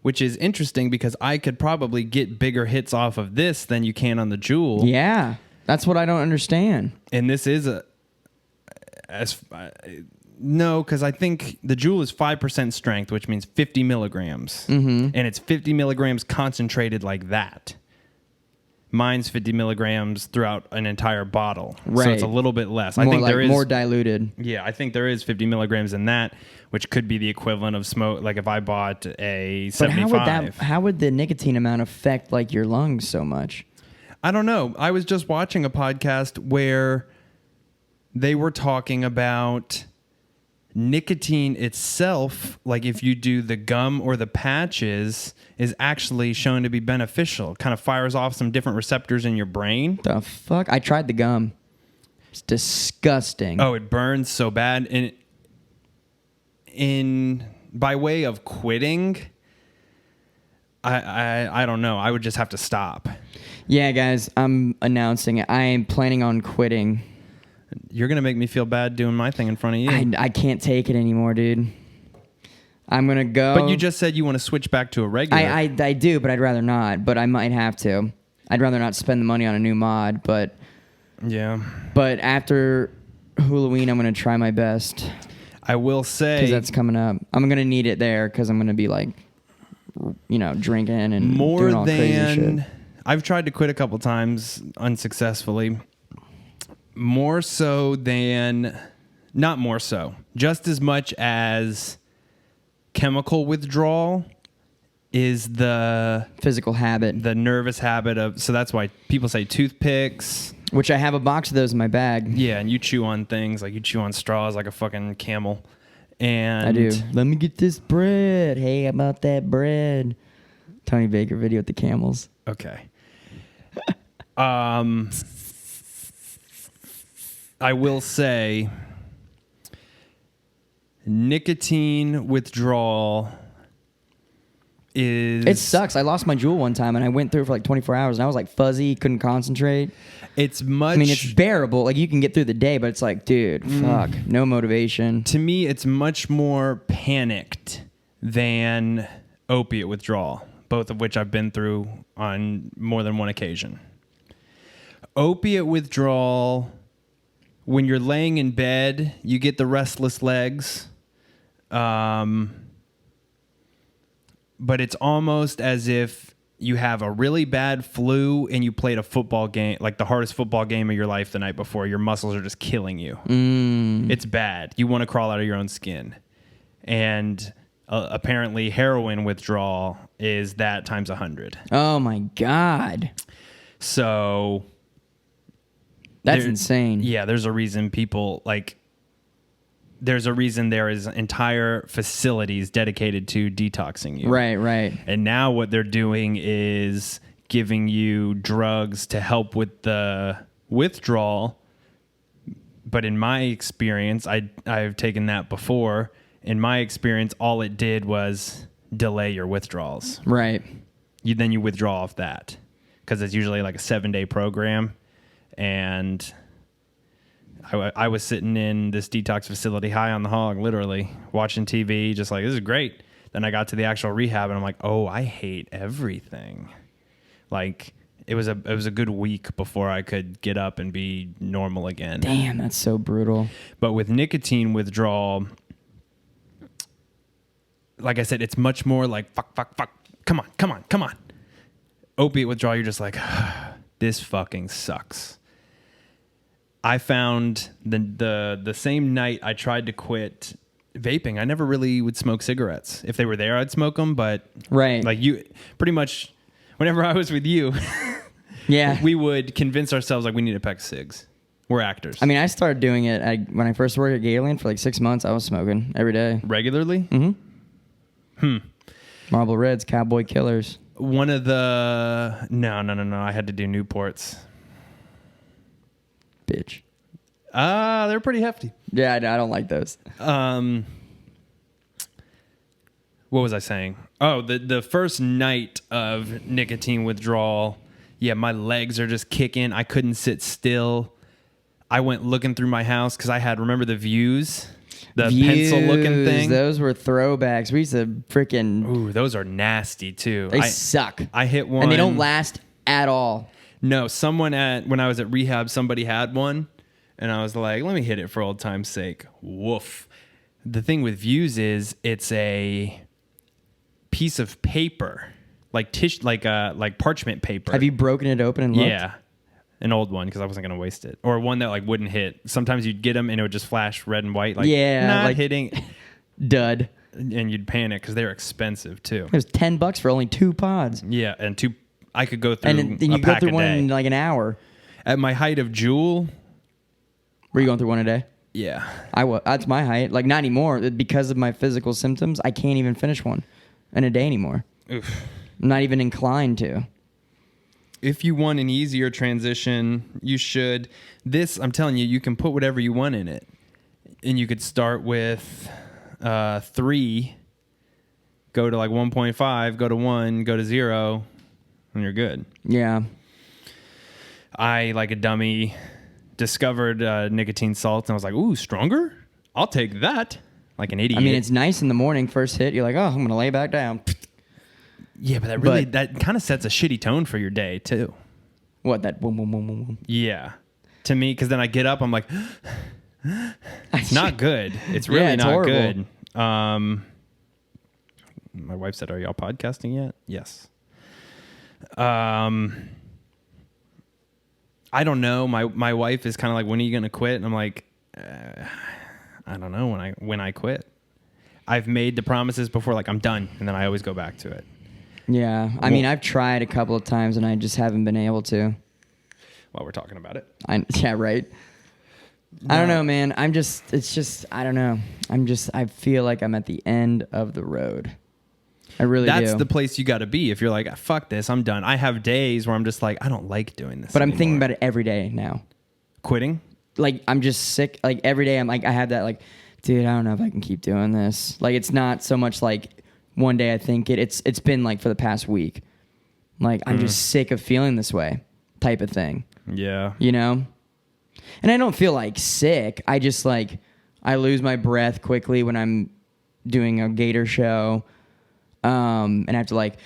which is interesting because I could probably get bigger hits off of this than you can on the Juul.
Yeah, that's what I don't understand.
And this is no, because I think the Juul is 5% strength, which means 50 milligrams, and it's 50 milligrams concentrated like that. Mine's 50 milligrams throughout an entire bottle.
Right.
So it's a little bit less.
More
I think
like
there is
more diluted.
Yeah, I think there is 50 milligrams in that, which could be the equivalent of smoke. Like if I bought a 75.
How would the nicotine amount affect like your lungs so much?
I don't know. I was just watching a podcast where they were talking about nicotine itself, like if you do the gum or the patches, is actually shown to be beneficial. It kind of fires off some different receptors in your brain.
The fuck? I tried the gum. It's disgusting.
Oh, it burns so bad. And by way of quitting, I don't know. I would just have to stop.
Yeah, guys, I'm announcing it. I am planning on quitting.
You're going to make me feel bad doing my thing in front of you.
I can't take it anymore, dude. I'm going to go.
But you just said you want to switch back to a regular.
I do, but I'd rather not. But I might have to. I'd rather not spend the money on a new mod. But
yeah.
But after Halloween, I'm going to try my best.
I will say.
Because that's coming up. I'm going to need it there because I'm going to be like, drinking and
more
doing all crazy shit.
I've tried to quit a couple times unsuccessfully. More so than, not more so, just as much as chemical withdrawal is the
physical habit,
the nervous habit of, so that's why people say toothpicks.
Which I have a box of those in my bag.
Yeah, and you chew on things, like you chew on straws like a fucking camel. And
I do. Let me get this bread. Hey, how about that bread? Tony Baker video with the camels.
Okay. I will say nicotine withdrawal is...
It sucks. I lost my Juul one time and I went through it for like 24 hours and I was like fuzzy, couldn't concentrate.
It's much...
I mean, it's bearable. Like you can get through the day, but it's like, dude, fuck. No motivation.
To me, it's much more panicked than opiate withdrawal, both of which I've been through on more than one occasion. Opiate withdrawal... When you're laying in bed, you get the restless legs. But it's almost as if you have a really bad flu and you played a football game, like the hardest football game of your life the night before. Your muscles are just killing you. It's bad. You want to crawl out of your own skin. And apparently heroin withdrawal is that times 100.
Oh, my God.
So...
That's insane.
Yeah, there's a reason people there's a reason there is entire facilities dedicated to detoxing you.
Right.
And now what they're doing is giving you drugs to help with the withdrawal. But in my experience, I've taken that before. In my experience, all it did was delay your withdrawals.
Right.
Then you withdraw off that because it's usually like a 7-day program. And I was sitting in this detox facility high on the hog, literally, watching TV, just like, this is great. Then I got to the actual rehab, and I'm like, oh, I hate everything. Like, it was a good week before I could get up and be normal again.
Damn, that's so brutal.
But with nicotine withdrawal, like I said, it's much more like, fuck. Come on. Opiate withdrawal, you're just like, this fucking sucks. I found the same night I tried to quit vaping, I never really would smoke cigarettes. If they were there, I'd smoke them, but
right,
like you, pretty much whenever I was with you,
yeah,
we would convince ourselves like we need a pack of cigs. We're actors.
I mean, I started doing it when I first worked at Galen for like 6 months. I was smoking every day.
Regularly?
Mm-hmm. Marlboro Reds, Cowboy Killers.
One of the no. I had to do Newports.
Bitch.
They're pretty hefty.
Yeah, I don't like those.
What was I saying? Oh, the first night of nicotine withdrawal. Yeah, my legs are just kicking. I couldn't sit still. I went looking through my house because I had, remember the Views? The pencil looking thing?
Those were throwbacks. We used to freaking...
Ooh, those are nasty too.
They suck.
I hit one.
And they don't last at all.
No, when I was at rehab, somebody had one. And I was like, let me hit it for old time's sake. Woof. The thing with Views is it's a piece of paper, like parchment paper.
Have you broken it open and looked?
Yeah. An old one because I wasn't going to waste it. Or one that like wouldn't hit. Sometimes you'd get them and it would just flash red and white. Like,
yeah.
Not
like
hitting.
Dud.
And you'd panic because they're expensive too.
It was $10 for only 2 pods.
Yeah. And I could go through
And then you
a
go
pack
through
a
one
day.
in like an hour.
At my height of Juul.
Were you going through one a day?
Yeah.
That's my height. Like, not anymore. Because of my physical symptoms, I can't even finish one in a day anymore.
Oof.
I'm not even inclined to.
If you want an easier transition, you should. This, I'm telling you, you can put whatever you want in it. And you could start with 3, go to like 1.5, go to 1, go to 0, and you're good.
Yeah.
I, like a dummy, discovered nicotine salts, and I was like, ooh, stronger? I'll take that. Like an idiot.
I mean, it's nice in the morning, first hit. You're like, oh, I'm going to lay back down.
Yeah, but that kind of sets a shitty tone for your day, too.
What, that boom, boom, boom, boom, boom?
Yeah. To me, because then I get up, I'm like, it's not good. It's really
it's
not
horrible.
good. My wife said, are y'all podcasting yet? Yes. I don't know. My wife is kind of like, when are you going to quit? And I'm like, I don't know when I quit. I've made the promises before, like I'm done. And then I always go back to it.
Yeah. I mean, I've tried a couple of times and I just haven't been able to.
While we're talking about it.
Yeah, right. No. I don't know, man. I don't know. I feel like I'm at the end of the road. I really do.
That's the place you got to be. If you're like, fuck this, I'm done. I have days where I'm just like, I don't like doing this
But
anymore.
I'm thinking about it every day now.
Quitting?
Like, I'm just sick. Like, every day I'm like, I have that like, dude, I don't know if I can keep doing this. Like, it's not so much like one day I think it's been like for the past week. Like, I'm just sick of feeling this way type of thing.
Yeah.
You know? And I don't feel like sick. I just like, I lose my breath quickly when I'm doing a gator show. And I have to like,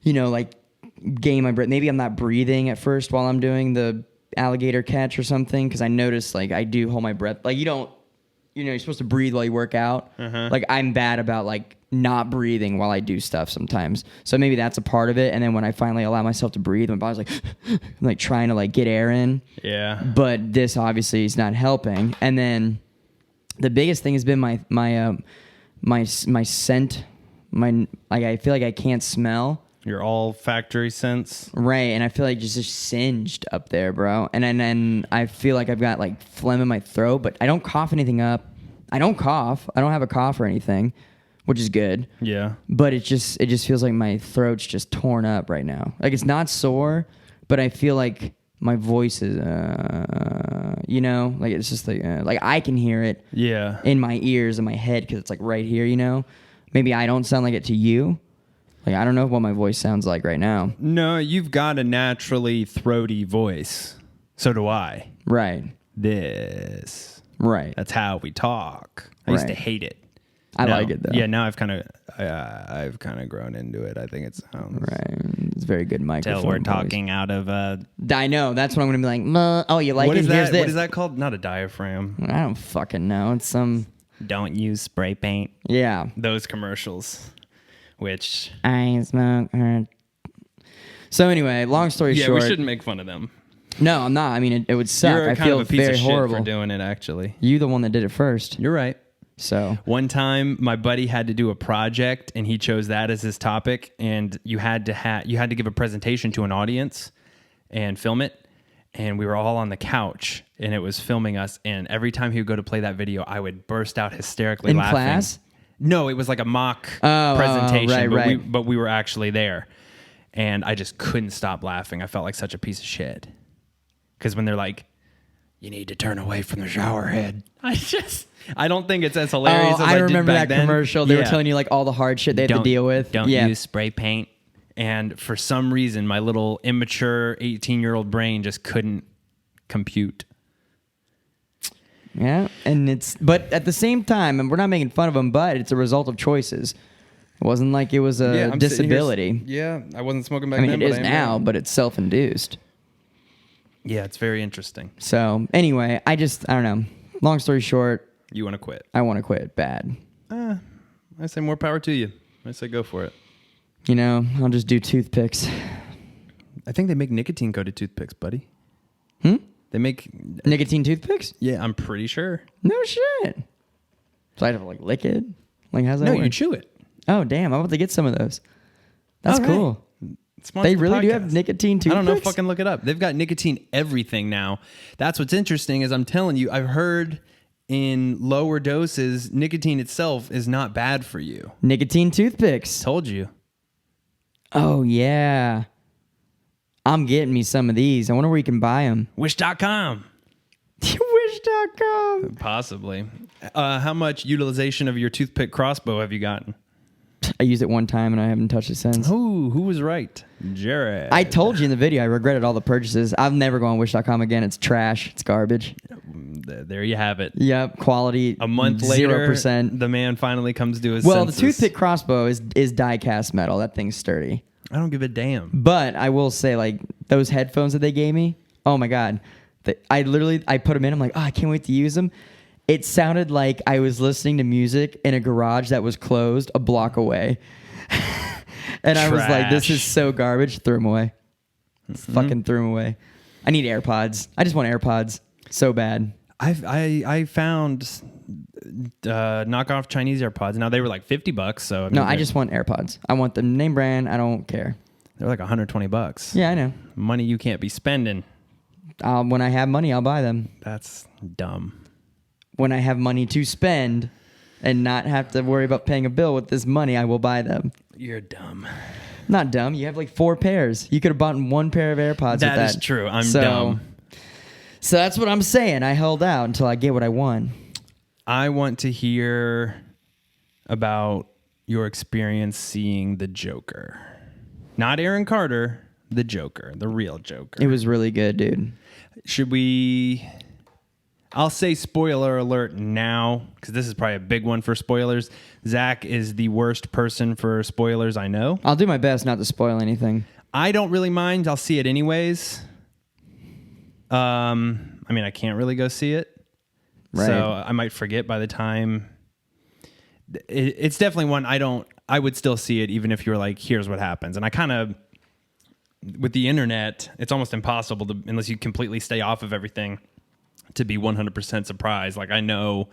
like gain my breath. Maybe I'm not breathing at first while I'm doing the alligator catch or something. Cause I notice like I do hold my breath. Like you're supposed to breathe while you work out. Uh-huh. Like I'm bad about like not breathing while I do stuff sometimes. So maybe that's a part of it. And then when I finally allow myself to breathe, my body's like, I'm like trying to like get air in. Yeah. But this obviously is not helping. And then the biggest thing has been my scent. I feel like I can't smell.
Your olfactory sense.
Right, and I feel like it's just singed up there, bro. And then I feel like I've got like phlegm in my throat, but I don't cough anything up. I don't cough. I don't have a cough or anything, which is good. Yeah. But it just feels like my throat's just torn up right now. Like it's not sore, but I feel like my voice is like it's just like I can hear it. Yeah. In my ears and my head because it's like right here, Maybe I don't sound like it to you. Like, I don't know what my voice sounds like right now.
No, you've got a naturally throaty voice. So do I.
Right.
This.
Right.
That's how we talk. I used to hate it.
I like it, though.
Yeah, now I've kind of grown into it. I think it sounds...
Right. It's very good microphone.
Till we're talking out of a...
I know. That's what I'm going to be like, oh, you like it? Here's this.
What is that called? Not a diaphragm.
I don't fucking know. It's some...
Don't use spray paint.
Yeah.
Those commercials, which...
I smoke her. So anyway, long story short...
Yeah, we shouldn't make fun of them.
No, I'm not. I mean, it would suck.
You're
I feel
kind of a piece
very
of shit
horrible
for doing it, actually.
You the one that did it first.
You're right.
So
one time, my buddy had to do a project, and he chose that as his topic, and you had to give a presentation to an audience and film it. And we were all on the couch, and it was filming us. And every time he would go to play that video, I would burst out hysterically laughing.
In class?
No, it was like a mock presentation, but we were actually there. And I just couldn't stop laughing. I felt like such a piece of shit. Because when they're like, you need to turn away from the shower head. I don't think it's as hilarious as I
remember
did back
that commercial. They were telling you like all the hard shit they had to deal with.
Don't use spray paint. And for some reason, my little immature 18-year-old brain just couldn't compute.
Yeah, but at the same time, and we're not making fun of them, but it's a result of choices. It wasn't like it was a disability.
I wasn't smoking back
then.
then.
It is now, but it's self-induced.
Yeah, it's very interesting.
So anyway, I don't know. Long story short,
you want to quit.
I want to quit bad.
I say more power to you. I say go for it.
You know, I'll just do toothpicks.
I think they make nicotine-coated toothpicks, buddy. They make
nicotine toothpicks?
Yeah, I'm pretty sure.
No shit. So I have to like lick it? Like how's that work?
No, you chew it.
Oh damn, I'm about to get some of those. That's cool.
Sponsor
they
the
really do
podcast.
have nicotine toothpicks?
I don't know. Fucking look it up. They've got nicotine everything now. That's what's interesting is I'm telling you, I've heard in lower doses, nicotine itself is not bad for you.
Nicotine toothpicks.
Told you.
Oh, yeah. I'm getting me some of these. I wonder where you can buy them.
Wish.com.
Wish.com.
Possibly. How much utilization of your toothpick crossbow have you gotten?
I used it one time and I haven't touched it since.
Who was right? Jared.
I told you in the video I regretted all the purchases. I've never gone Wish.com again. It's trash. It's garbage.
There you have it.
Yep. Quality.
A month later,
0%.
the man finally comes to his
senses.
senses.
The toothpick crossbow is die-cast metal. That thing's sturdy.
I don't give a damn.
But I will say, like, those headphones that they gave me, oh my God. I put them in. I'm like, oh, I can't wait to use them. It sounded like I was listening to music in a garage that was closed a block away. And I was like, this is so garbage. Threw them away. Fucking threw them away. I need AirPods. I just want AirPods so bad.
I found knockoff Chinese AirPods. Now they were like $50. So I mean,
I just want AirPods. I want the name brand. I don't care.
They're like $120.
Yeah, I know.
Money you can't be spending.
When I have money, I'll buy them.
That's dumb.
When I have money to spend and not have to worry about paying a bill with this money, I will buy them.
You're dumb.
Not dumb. You have like 4 pairs. You could have bought one pair of AirPods with that.
That is true. I'm dumb.
So that's what I'm saying. I held out until I get what I want.
I want to hear about your experience seeing the Joker. Not Aaron Carter, the Joker, the real Joker.
It was really good, dude.
Should we... I'll say spoiler alert now, because this is probably a big one for spoilers. Zack is the worst person for spoilers I know.
I'll do my best not to spoil anything.
I don't really mind. I'll see it anyways. I mean, I can't really go see it.
Right.
So I might forget by the time. It's definitely one I would still see it even if you were like, here's what happens. And I kind of, with the internet, it's almost impossible to, unless you completely stay off of everything, to be 100% surprised. Like I know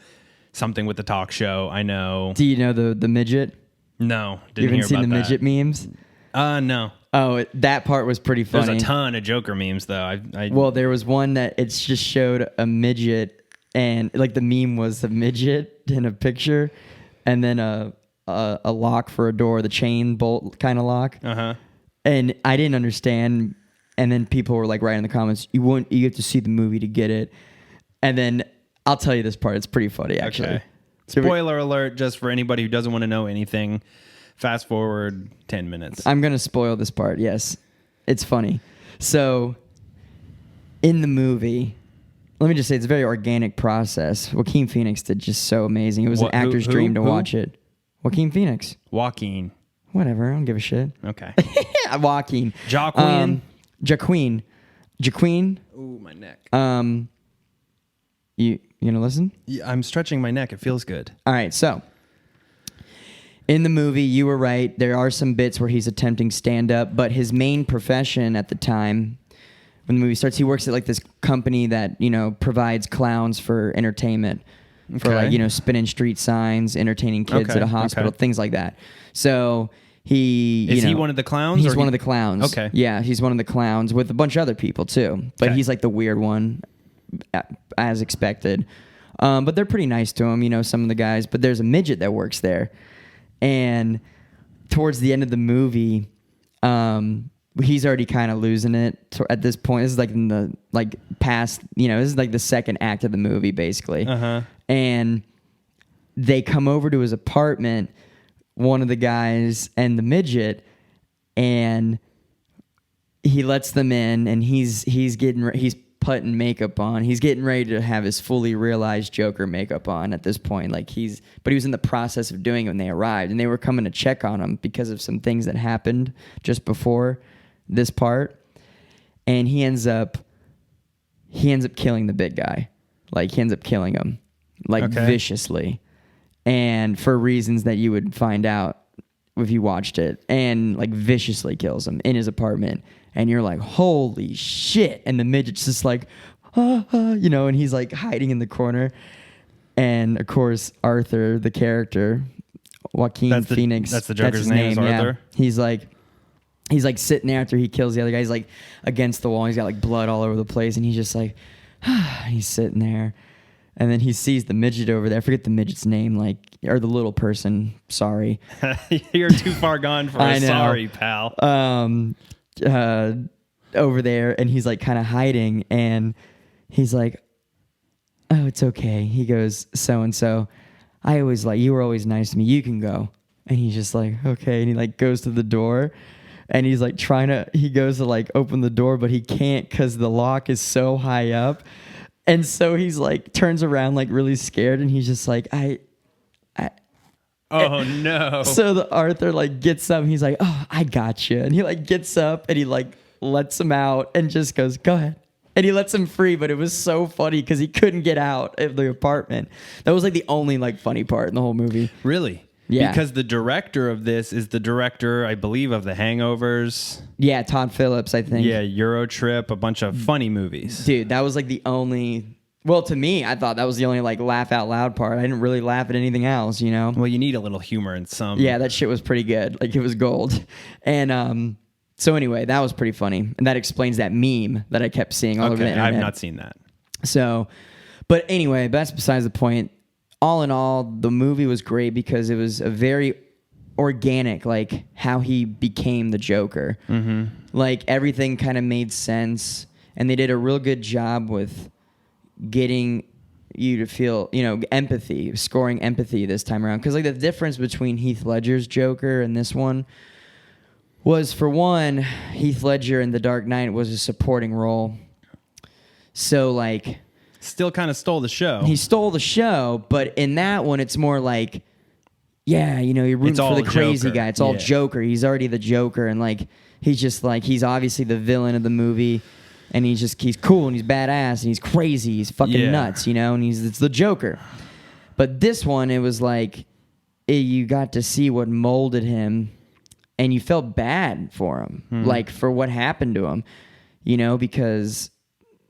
something with the talk show. I know.
Do you know the midget?
No,
didn't hear about that. You haven't seen the midget memes?
No.
Oh, that part was pretty funny.
There's a ton of Joker memes though.
Well, there was one that it's just showed a midget and like the meme was a midget in a picture and then a lock for a door, the chain bolt kind of lock.
Uh-huh.
And I didn't understand. And then people were like writing in the comments, you have to see the movie to get it. And then I'll tell you this part. It's pretty funny, actually.
Okay. Spoiler alert, just for anybody who doesn't want to know anything. Fast forward 10 minutes.
I'm going to spoil this part, yes. It's funny. So, in the movie, let me just say it's a very organic process. Joaquin Phoenix did just so amazing. It was an actor's dream to watch it. Joaquin Phoenix.
Joaquin.
Whatever, I don't give a shit.
Okay.
Joaquin.
Jaquin.
Jaquin.
Ooh, my neck.
You gonna listen?
Yeah, I'm stretching my neck. It feels good.
All right, so in the movie, you were right. There are some bits where he's attempting stand-up, but his main profession at the time, when the movie starts, he works at like this company that, provides clowns for entertainment. Okay. For like, spinning street signs, entertaining kids at a hospital, things like that. So Is
he one of the clowns?
He's one of the clowns.
Okay.
Yeah, he's one of the clowns with a bunch of other people too. But he's like the weird one, as expected. But they're pretty nice to him, you know, some of the guys. But there's a midget that works there. And towards the end of the movie, he's already kind of losing it at this point. This is like in the past, you know, this is like the second act of the movie, basically. And they come over to his apartment, one of the guys and the midget, and he lets them in, and he's putting makeup on. He's getting ready to have his fully realized Joker makeup on at this point. But he was in the process of doing it when they arrived, and they were coming to check on him because of some things that happened just before this part. And he ends up killing the big guy. Like, he ends up killing him, viciously, and for reasons that you would find out if you watched it, and viciously kills him in his apartment. And you're like, holy shit. And the midget's just like, you know, and he's like hiding in the corner. And of course, Arthur, the character, Joaquin Phoenix.
That's the Joker's name, is Arthur?
Yeah. He's like sitting there after he kills the other guy. He's like against the wall. He's got like blood all over the place. And he's just like, he's sitting there. And then he sees the midget over there. I forget the midget's name, or the little person. Sorry.
You're too far gone for a sorry, pal.
Over there, and he's like kind of hiding, and he's like, oh, it's okay. He goes, so-and-so, you were always nice to me. You can go. And he's just like, okay. And he like goes to the door, and he's like he goes to like open the door, but he can't because the lock is so high up. And so he's like turns around like really scared, and he's just like,
oh no.
So the Arthur like gets up, and he's like, oh, I got you. And he like gets up, and he like lets him out and just goes, go ahead. And he lets him free, but it was so funny because he couldn't get out of the apartment. That was like the only like funny part in the whole movie.
Really?
Yeah.
Because the director of this is the director, I believe, of The Hangovers.
Yeah, Todd Phillips, I think.
Yeah, Eurotrip, a bunch of funny movies.
Dude, that was like the only... Well, to me, I thought that was the only like laugh out loud part. I didn't really laugh at anything else, you know?
Well, you need a little humor in some.
Yeah, that shit was pretty good. Like, it was gold. And so anyway, that was pretty funny. And that explains that meme that I kept seeing all over the internet.
I've not seen that.
So, but anyway, that's besides the point. All in all, the movie was great because it was a very organic, like how he became the Joker. Mm-hmm. Like everything kind of made sense, and they did a real good job with getting you to feel, you know, empathy, scoring empathy this time around. Because like the difference between Heath Ledger's Joker and this one was, for one, Heath Ledger in The Dark Knight was a supporting role. So like...
Still kind of stole the show.
He stole the show, but in that one, it's more like, yeah, you know, you're rooting for the crazy guy. It's all Joker. He's already the Joker, and like he's just like, he's obviously the villain of the movie, and he's cool and he's badass and he's crazy. He's fucking nuts, you know, and it's the Joker. But this one, it was like you got to see what molded him, and you felt bad for him, like for what happened to him, you know, because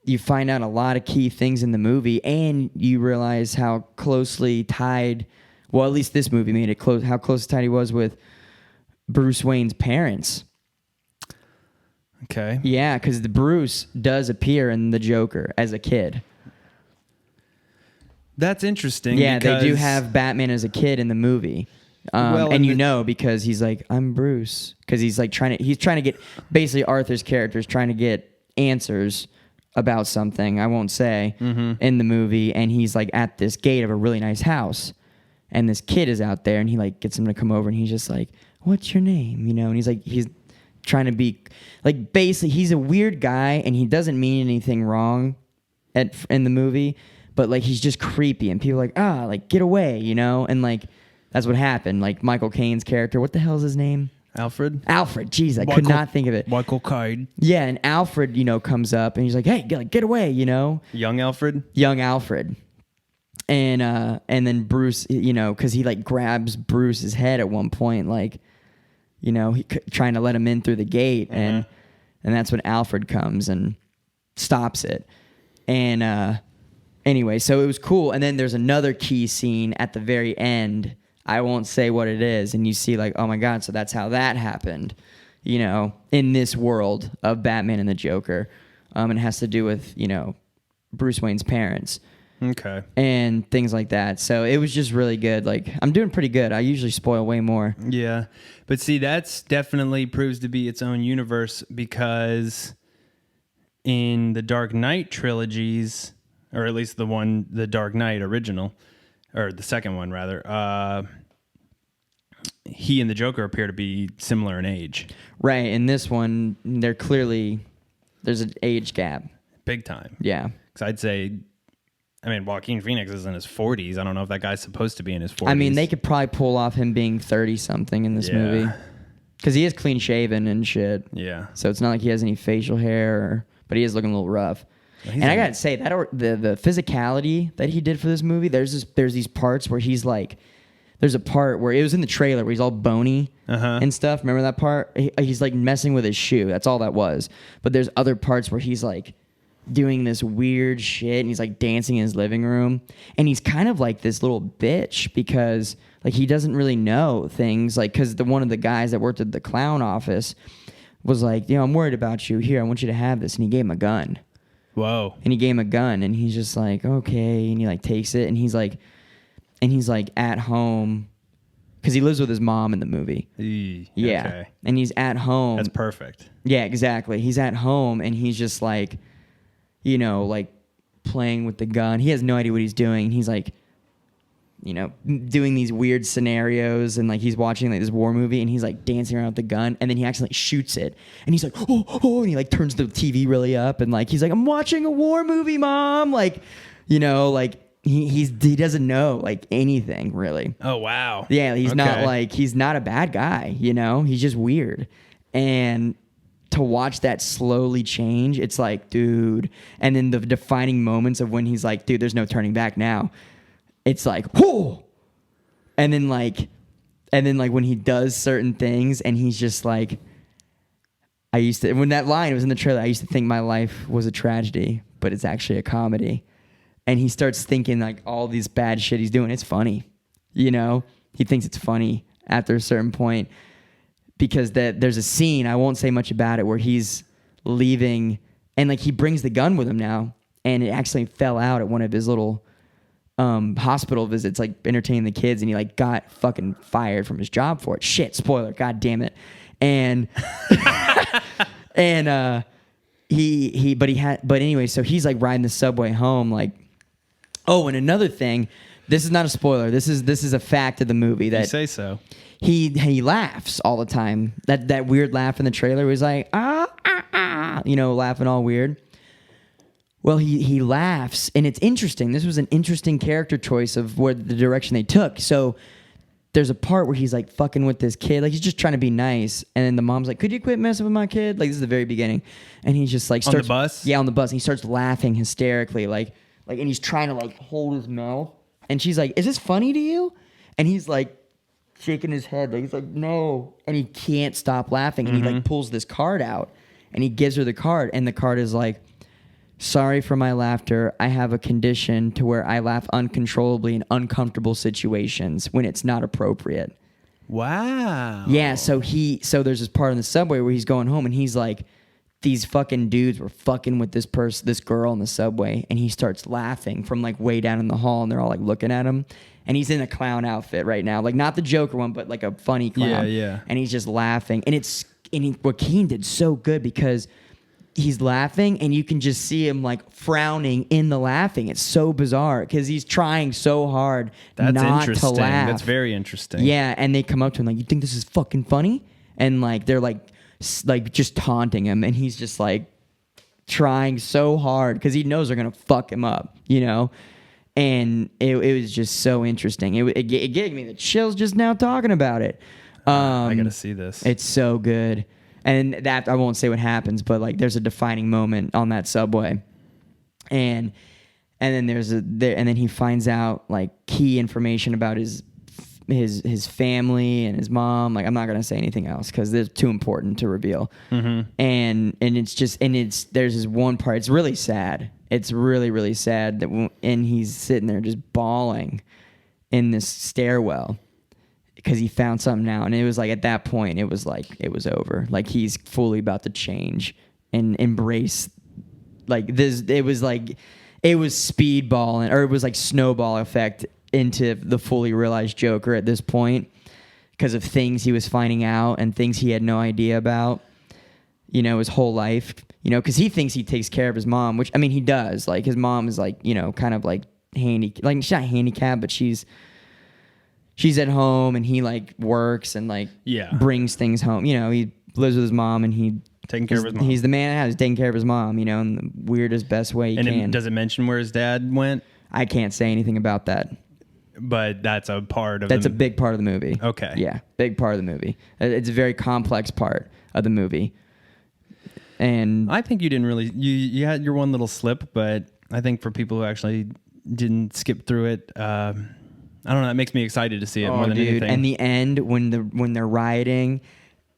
you find out a lot of key things in the movie, and you realize how closely tied, well, at least this movie made it close, how close tied he was with Bruce Wayne's parents.
Okay.
Yeah, because the Bruce does appear in the Joker as a kid.
That's interesting.
Yeah, they do have Batman as a kid in the movie. And you know, because he's like, I'm Bruce. Because he's like trying to get, basically Arthur's character is trying to get answers about something, I won't say, in the movie, and he's like at this gate of a really nice house, and this kid is out there, and he like gets him to come over, and he's just like, what's your name, you know, and he's trying to be like, basically he's a weird guy, and he doesn't mean anything wrong in the movie, but like he's just creepy, and people are like, like get away, you know, and like that's what happened. Like Michael Caine's character, what the hell's his name?
Alfred,
jeez, I could not think of it.
Michael Caine.
Yeah, and Alfred, you know, comes up and he's like, "Hey, get away," you know.
Young Alfred.
And then Bruce, you know, because he like grabs Bruce's head at one point, like, you know, he trying to let him in through the gate, and that's when Alfred comes and stops it. And anyway, so it was cool. And then there's another key scene at the very end. I won't say what it is, and you see like, oh my God, so that's how that happened, you know, in this world of Batman and the Joker. It has to do with, you know, Bruce Wayne's parents.
Okay.
and things like that. So it was just really good. Like, I'm doing pretty good. I usually spoil way more.
Yeah. But see, that's definitely proves to be its own universe because in the Dark Knight trilogies, or at least the Dark Knight original, or the second one rather, he and the Joker appear to be similar in age.
Right. In this one, there's an age gap.
Big time.
Yeah.
Because I'd say, I mean, Joaquin Phoenix is in his 40s. I don't know if that guy's supposed to be in his 40s.
I mean, they could probably pull off him being 30-something in this movie. Because he is clean shaven and shit.
Yeah.
So it's not like he has any facial hair, but he is looking a little rough. And I gotta say that the physicality that he did for this movie, there's these parts where he's like, there's a part where it was in the trailer where he's all bony and stuff. Remember that part? He's like messing with his shoe. That's all that was. But there's other parts where he's like doing this weird shit and he's like dancing in his living room. And he's kind of like this little bitch because like he doesn't really know things. Like, because one of the guys that worked at the clown office was like, I'm worried about you. Here, I want you to have this. And he gave him a gun.
Whoa.
And he gave him a gun and he's just like, okay. And he like takes it and he's like at home because he lives with his mom in the movie. Yeah.
Okay.
And he's at home.
That's perfect.
Yeah, exactly. He's at home and he's just like, like playing with the gun. He has no idea what he's doing. He's like, doing these weird scenarios and like he's watching like this war movie and he's like dancing around with the gun and then he accidentally shoots it and he's like, oh, and he like turns the TV really up and like he's like, I'm watching a war movie, Mom. Like, like he doesn't know like anything really.
Oh wow.
Yeah, he's not a bad guy, he's just weird. And to watch that slowly change, it's like, dude. And then the defining moments of when he's like, dude, there's no turning back now. It's like, whoo. And then when he does certain things and he's just like, when that line was in the trailer, I used to think my life was a tragedy, but it's actually a comedy. And he starts thinking like all these bad shit he's doing, it's funny. He thinks it's funny after a certain point because there's a scene, I won't say much about it, where he's leaving and like he brings the gun with him now and it actually fell out at one of his little hospital visits, like entertaining the kids, and he like got fucking fired from his job for it. Shit, spoiler, god damn it. And but anyway, so he's like riding the subway home, like, oh, and another thing, this is not a spoiler, this is a fact of the movie that
you say so.
He laughs all the time. That weird laugh in the trailer was like laughing all weird. Well, he laughs, and it's interesting. This was an interesting character choice of where the direction they took. So there's a part where he's like fucking with this kid, like he's just trying to be nice, and then the mom's like, "Could you quit messing with my kid?" Like this is the very beginning, and he's just like starts,
on the bus.
Yeah, on the bus, and he starts laughing hysterically, like, and he's trying to like hold his mouth, and she's like, "Is this funny to you?" And he's like shaking his head, like he's like, "No," and he can't stop laughing, and he like pulls this card out, and he gives her the card, and the card is like, "Sorry for my laughter. I have a condition to where I laugh uncontrollably in uncomfortable situations when it's not appropriate."
Wow.
Yeah, so there's this part in the subway where he's going home and he's like, these fucking dudes were fucking with this girl in the subway, and he starts laughing from like way down in the hall, and they're all like looking at him. And he's in a clown outfit right now, like not the Joker one, but like a funny clown.
Yeah.
And he's just laughing, and Joaquin did so good because he's laughing and you can just see him like frowning in the laughing. It's so bizarre because he's trying so hard not to laugh.
That's very interesting.
Yeah, and they come up to him like, "You think this is fucking funny?" And like they're like just taunting him, and he's just like trying so hard because he knows they're gonna fuck him up, And it was just so interesting. It gave me the chills just now talking about it.
I gotta see this.
It's so good. And that, I won't say what happens, but like there's a defining moment on that subway, and then and then he finds out like key information about his family and his mom. Like I'm not gonna say anything else because they're too important to reveal. And there's this one part. It's really sad. It's really, really sad and he's sitting there just bawling in this stairwell because he found something out. And it was like at that point, it was like it was over. Like he's fully about to change and embrace like this. It it was speedballing, or it was like snowball effect into the fully realized Joker at this point because of things he was finding out and things he had no idea about, you know, his whole life, you know, because he thinks he takes care of his mom, which, I mean, he does. Like, his mom is like, you know, kind of like like, she's not handicapped, but she's at home and he like works and like brings things home. You know, he lives with his mom and
taking care of his mom.
He's the man that has taking care of his mom, you know, in the weirdest, best way he can.
Does it mention where his dad went?
I can't say anything about that.
But that's a part of
a big part of the movie.
Okay.
Yeah, big part of the movie. It's a very complex part of the movie. And
I think you didn't really... You had your one little slip, but I think for people who actually didn't skip through it... I don't know. That makes me excited to see it more than anything.
And the end, when they're rioting...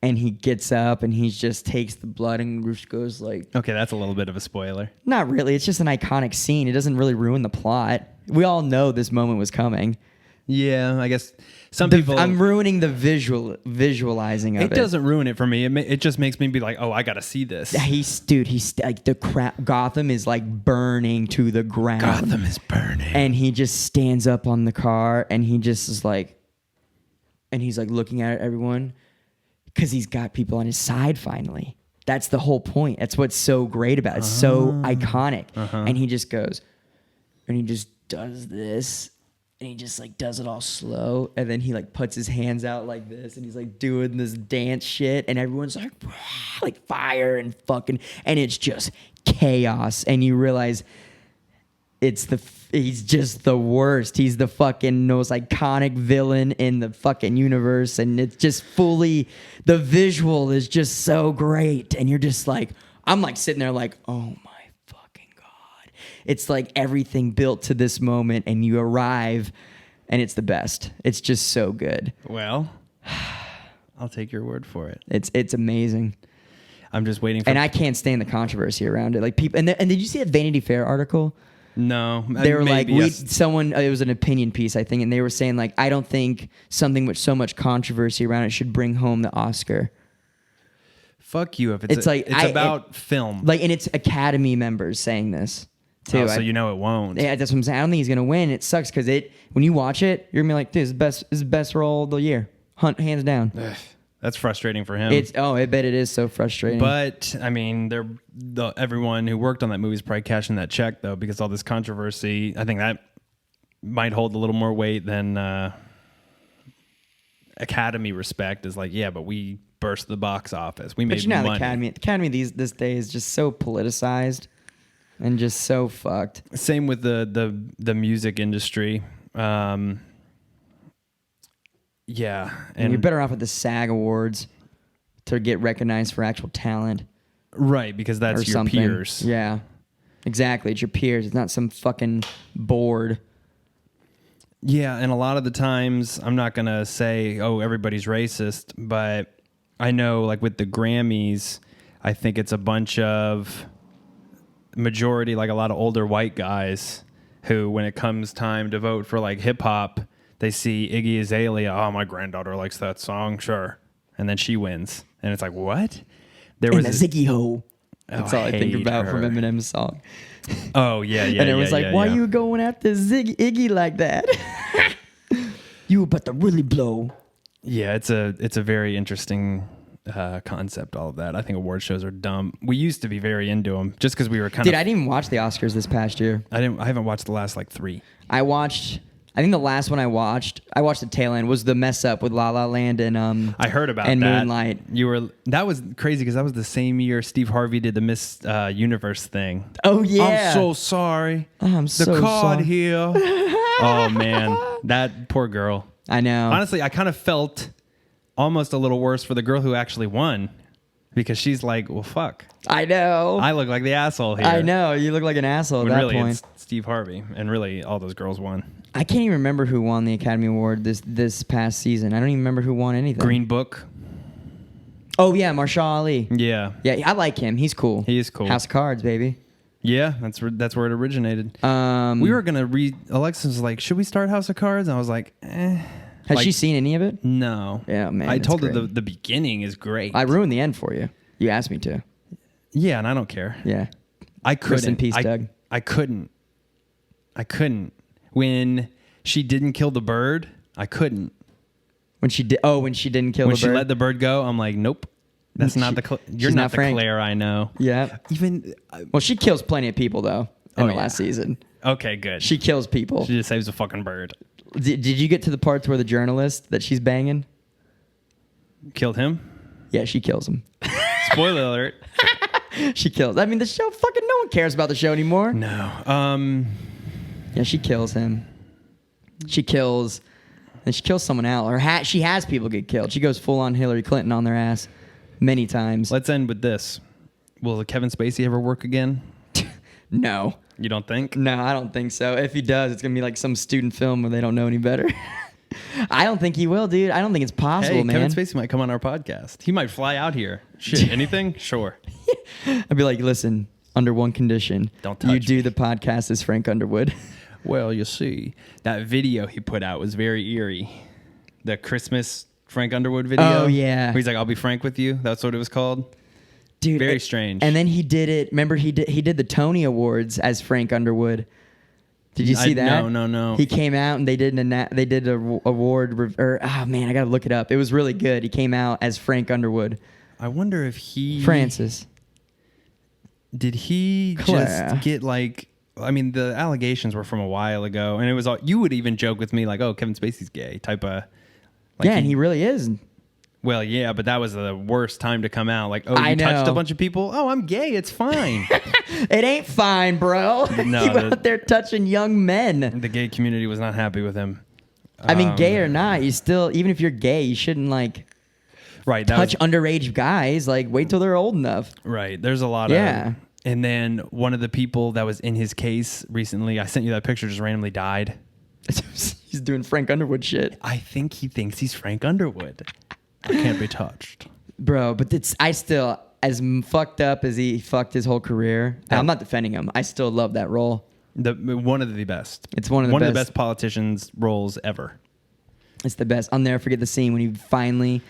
And he gets up and he just takes the blood and just goes like...
Okay, that's a little bit of a spoiler.
Not really. It's just an iconic scene. It doesn't really ruin the plot. We all know this moment was coming.
Yeah, I guess some people...
I'm ruining the visualizing of it.
It doesn't ruin it for me. It just makes me be like, oh, I got to see this.
He's like the crap. Gotham is like burning to the ground.
Gotham is burning.
And he just stands up on the car and he just is like... And he's like looking at everyone... Because he's got people on his side finally. That's the whole point. That's what's so great about it. It's so iconic. And he just goes, and he just does this, and he just like does it all slow, and then he like puts his hands out like this, and he's like doing this dance shit, and everyone's like fire and fucking, and it's just chaos, and you realize he's just the worst. He's the fucking most iconic villain in the fucking universe. And it's just the visual is just so great. And you're just like, I'm like sitting there like, oh my fucking God. It's like everything built to this moment and you arrive and it's the best. It's just so good.
Well, I'll take your word for it.
It's amazing.
I'm just waiting for...
And I can't stand the controversy around it. Like people, and did you see that Vanity Fair article?
No.
They were
maybe,
like,
yes.
It was an opinion piece, I think, and they were saying, like, I don't think something with so much controversy around it should bring home the Oscar.
Fuck you if it's about film.
Like, and it's Academy members saying this, too.
So you know it won't.
Yeah, that's what I'm saying. I don't think he's going to win. It sucks because when you watch it, you're going to be like, dude, this is the best role of the year. Hands down.
That's frustrating for him.
I bet it is so frustrating.
But I mean, everyone who worked on that movie is probably cashing that check though, because all this controversy. I think that might hold a little more weight than Academy respect. Is like, yeah, but we burst the box office. We made money.
The Academy this day is just so politicized and just so fucked.
Same with the music industry. Yeah,
and you're better off with the SAG Awards to get recognized for actual talent.
Right, because that's your peers.
Yeah, exactly. It's your peers. It's not some fucking board.
Yeah, and a lot of the times, I'm not going to say, oh, everybody's racist, but I know, like, with the Grammys, I think it's a bunch of majority, like, a lot of older white guys who, when it comes time to vote for, like, hip-hop, they see Iggy Azalea. Oh, my granddaughter likes that song. Sure. And then she wins. And it's like, what?
There was a Ziggy Ho. That's all I think about from Eminem's song.
Oh, yeah.
And it was like, why are you going after Iggy like that? You about to really blow.
Yeah, it's a very interesting concept, all of that. I think award shows are dumb. We used to be very into them just because we were kind of...
Dude, I didn't even watch the Oscars this past year.
I haven't watched the last, like, 3.
I think the last one I watched the tail end, was the mess up with La La Land and
I heard about
and
that.
Moonlight.
That was crazy because that was the same year Steve Harvey did the Miss Universe thing.
Oh yeah.
I'm so sorry.
I'm so
the card
sorry.
here. Oh man, that poor girl.
I know.
Honestly, I kind of felt almost a little worse for the girl who actually won. Because she's like, well, fuck.
I know.
I look like the asshole here.
I know. You look like an asshole at that
really
point.
It's Steve Harvey. And really, all those girls won.
I can't even remember who won the Academy Award this past season. I don't even remember who won anything.
Green Book.
Oh, yeah. Marshall Ali.
Yeah.
Yeah, I like him. He's cool.
He is cool.
House of Cards, baby.
Yeah, that's where it originated. We were going to read... Alexis was like, should we start House of Cards? And I was like, eh...
Has she seen any of it?
No.
Yeah, man.
I told her the beginning is great.
I ruined the end for you. You asked me to.
Yeah, and I don't care.
Yeah.
I couldn't.
Rest in peace, Doug.
I couldn't. I couldn't. When she didn't kill the bird, I couldn't.
When she did, when she didn't kill
When
the
she
bird.
let the bird go, I'm like, nope. That's not you're
she's
not
not
the
Frank.
Claire I know.
Yeah.
Even
Well, she kills plenty of people though in the last season.
okay, good.
She kills people.
She just saves a fucking bird.
Did you get to the parts where the journalist that she's banging?
Killed him.
Yeah, she kills him.
Spoiler alert.
She kills. I mean, the show fucking no one cares about the show anymore.
No.
Yeah, she kills him. She kills someone else, or she has people get killed. She goes full on Hillary Clinton on their ass many times.
Let's end with this. Will Kevin Spacey ever work again?
No.
You don't think?
No, I don't think so. If he does, it's gonna be like some student film where they don't know any better. I don't think he will, dude. I don't think it's possible,
Hey,
man.
Kevin Spacey might come on our podcast. He might fly out here. Shit, anything? Sure.
I'd be like, listen, under one condition.
Don't
you
touch
do
me.
the podcast as Frank Underwood.
Well, you see, that video he put out was very eerie. The Christmas Frank Underwood video.
Oh, yeah.
Where he's like, I'll be frank with you. That's what it was called.
Dude,
Very strange.
And then he did it. Remember, he did the Tony Awards as Frank Underwood. Did you see that?
No.
He came out and they did a award. Oh man, I gotta look it up. It was really good. He came out as Frank Underwood.
I wonder if he...
Francis.
Did he
Claire.
just get like... I mean, the allegations were from a while ago, and it was all... You would even joke with me like, oh, Kevin Spacey's gay type of... Like
Yeah, and he really is.
Well, yeah, but that was the worst time to come out. Like, oh,
I
you touched
know.
a bunch of people? Oh, I'm gay. It's fine.
It ain't fine, bro.
No,
you out there touching young men.
The gay community was not happy with him.
I mean, gay or not, you still, even if you're gay, you shouldn't like
Right. That
touch
was,
underage guys. Like, wait till they're old enough.
right. There's a lot
Yeah.
of... And then one of the people that was in his case recently, I sent you that picture, just randomly died.
He's doing Frank Underwood shit.
I think he thinks he's Frank Underwood. I can't be touched.
Bro, but I still, as fucked up as he fucked his whole career, I'm not defending him. I still love that role.
One of the best.
It's one of the best
politicians roles ever.
It's the best. I'll never forget the scene when he finally,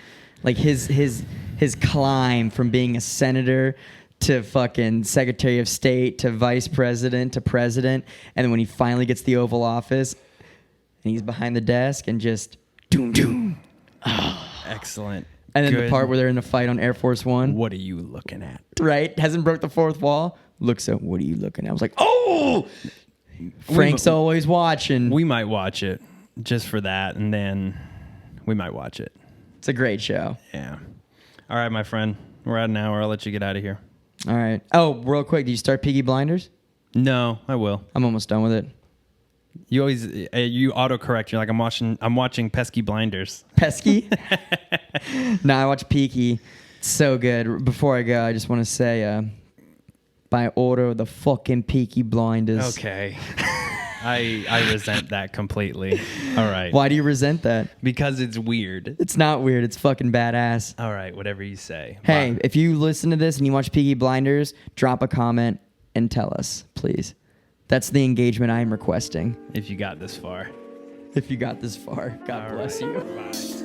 like his climb from being a senator to fucking Secretary of State to Vice President to President, and then when he finally gets the Oval Office, and he's behind the desk and just doom doom.
Excellent.
And then the
Good.
part where they're in a fight on Air Force One,
What are you looking at?
right? Hasn't broke the fourth wall. Looks at, what are you looking at? I was like, oh, Frank's always watching.
We might watch it just for that, and then we might watch it.
It's a great show.
Yeah. All right, my friend. We're at an hour. I'll let you get out of here.
All right. Oh, real quick, did you start Peaky Blinders?
No, I will.
I'm almost done with it.
You always you autocorrect. You're like, I'm watching Pesky Blinders.
Pesky? No, I watch Peaky. It's so good. Before I go, I just want to say, by order of the fucking Peaky Blinders.
Okay. I resent that completely. All right.
Why do you resent that?
Because it's weird.
It's not weird. It's fucking badass.
All right, whatever you say.
Hey,
Bye.
if you listen to this and you watch Peaky Blinders, drop a comment and tell us, please. That's the engagement I am requesting.
If you got this far.
If you got this far, God
All
bless
right.
you.
Bye.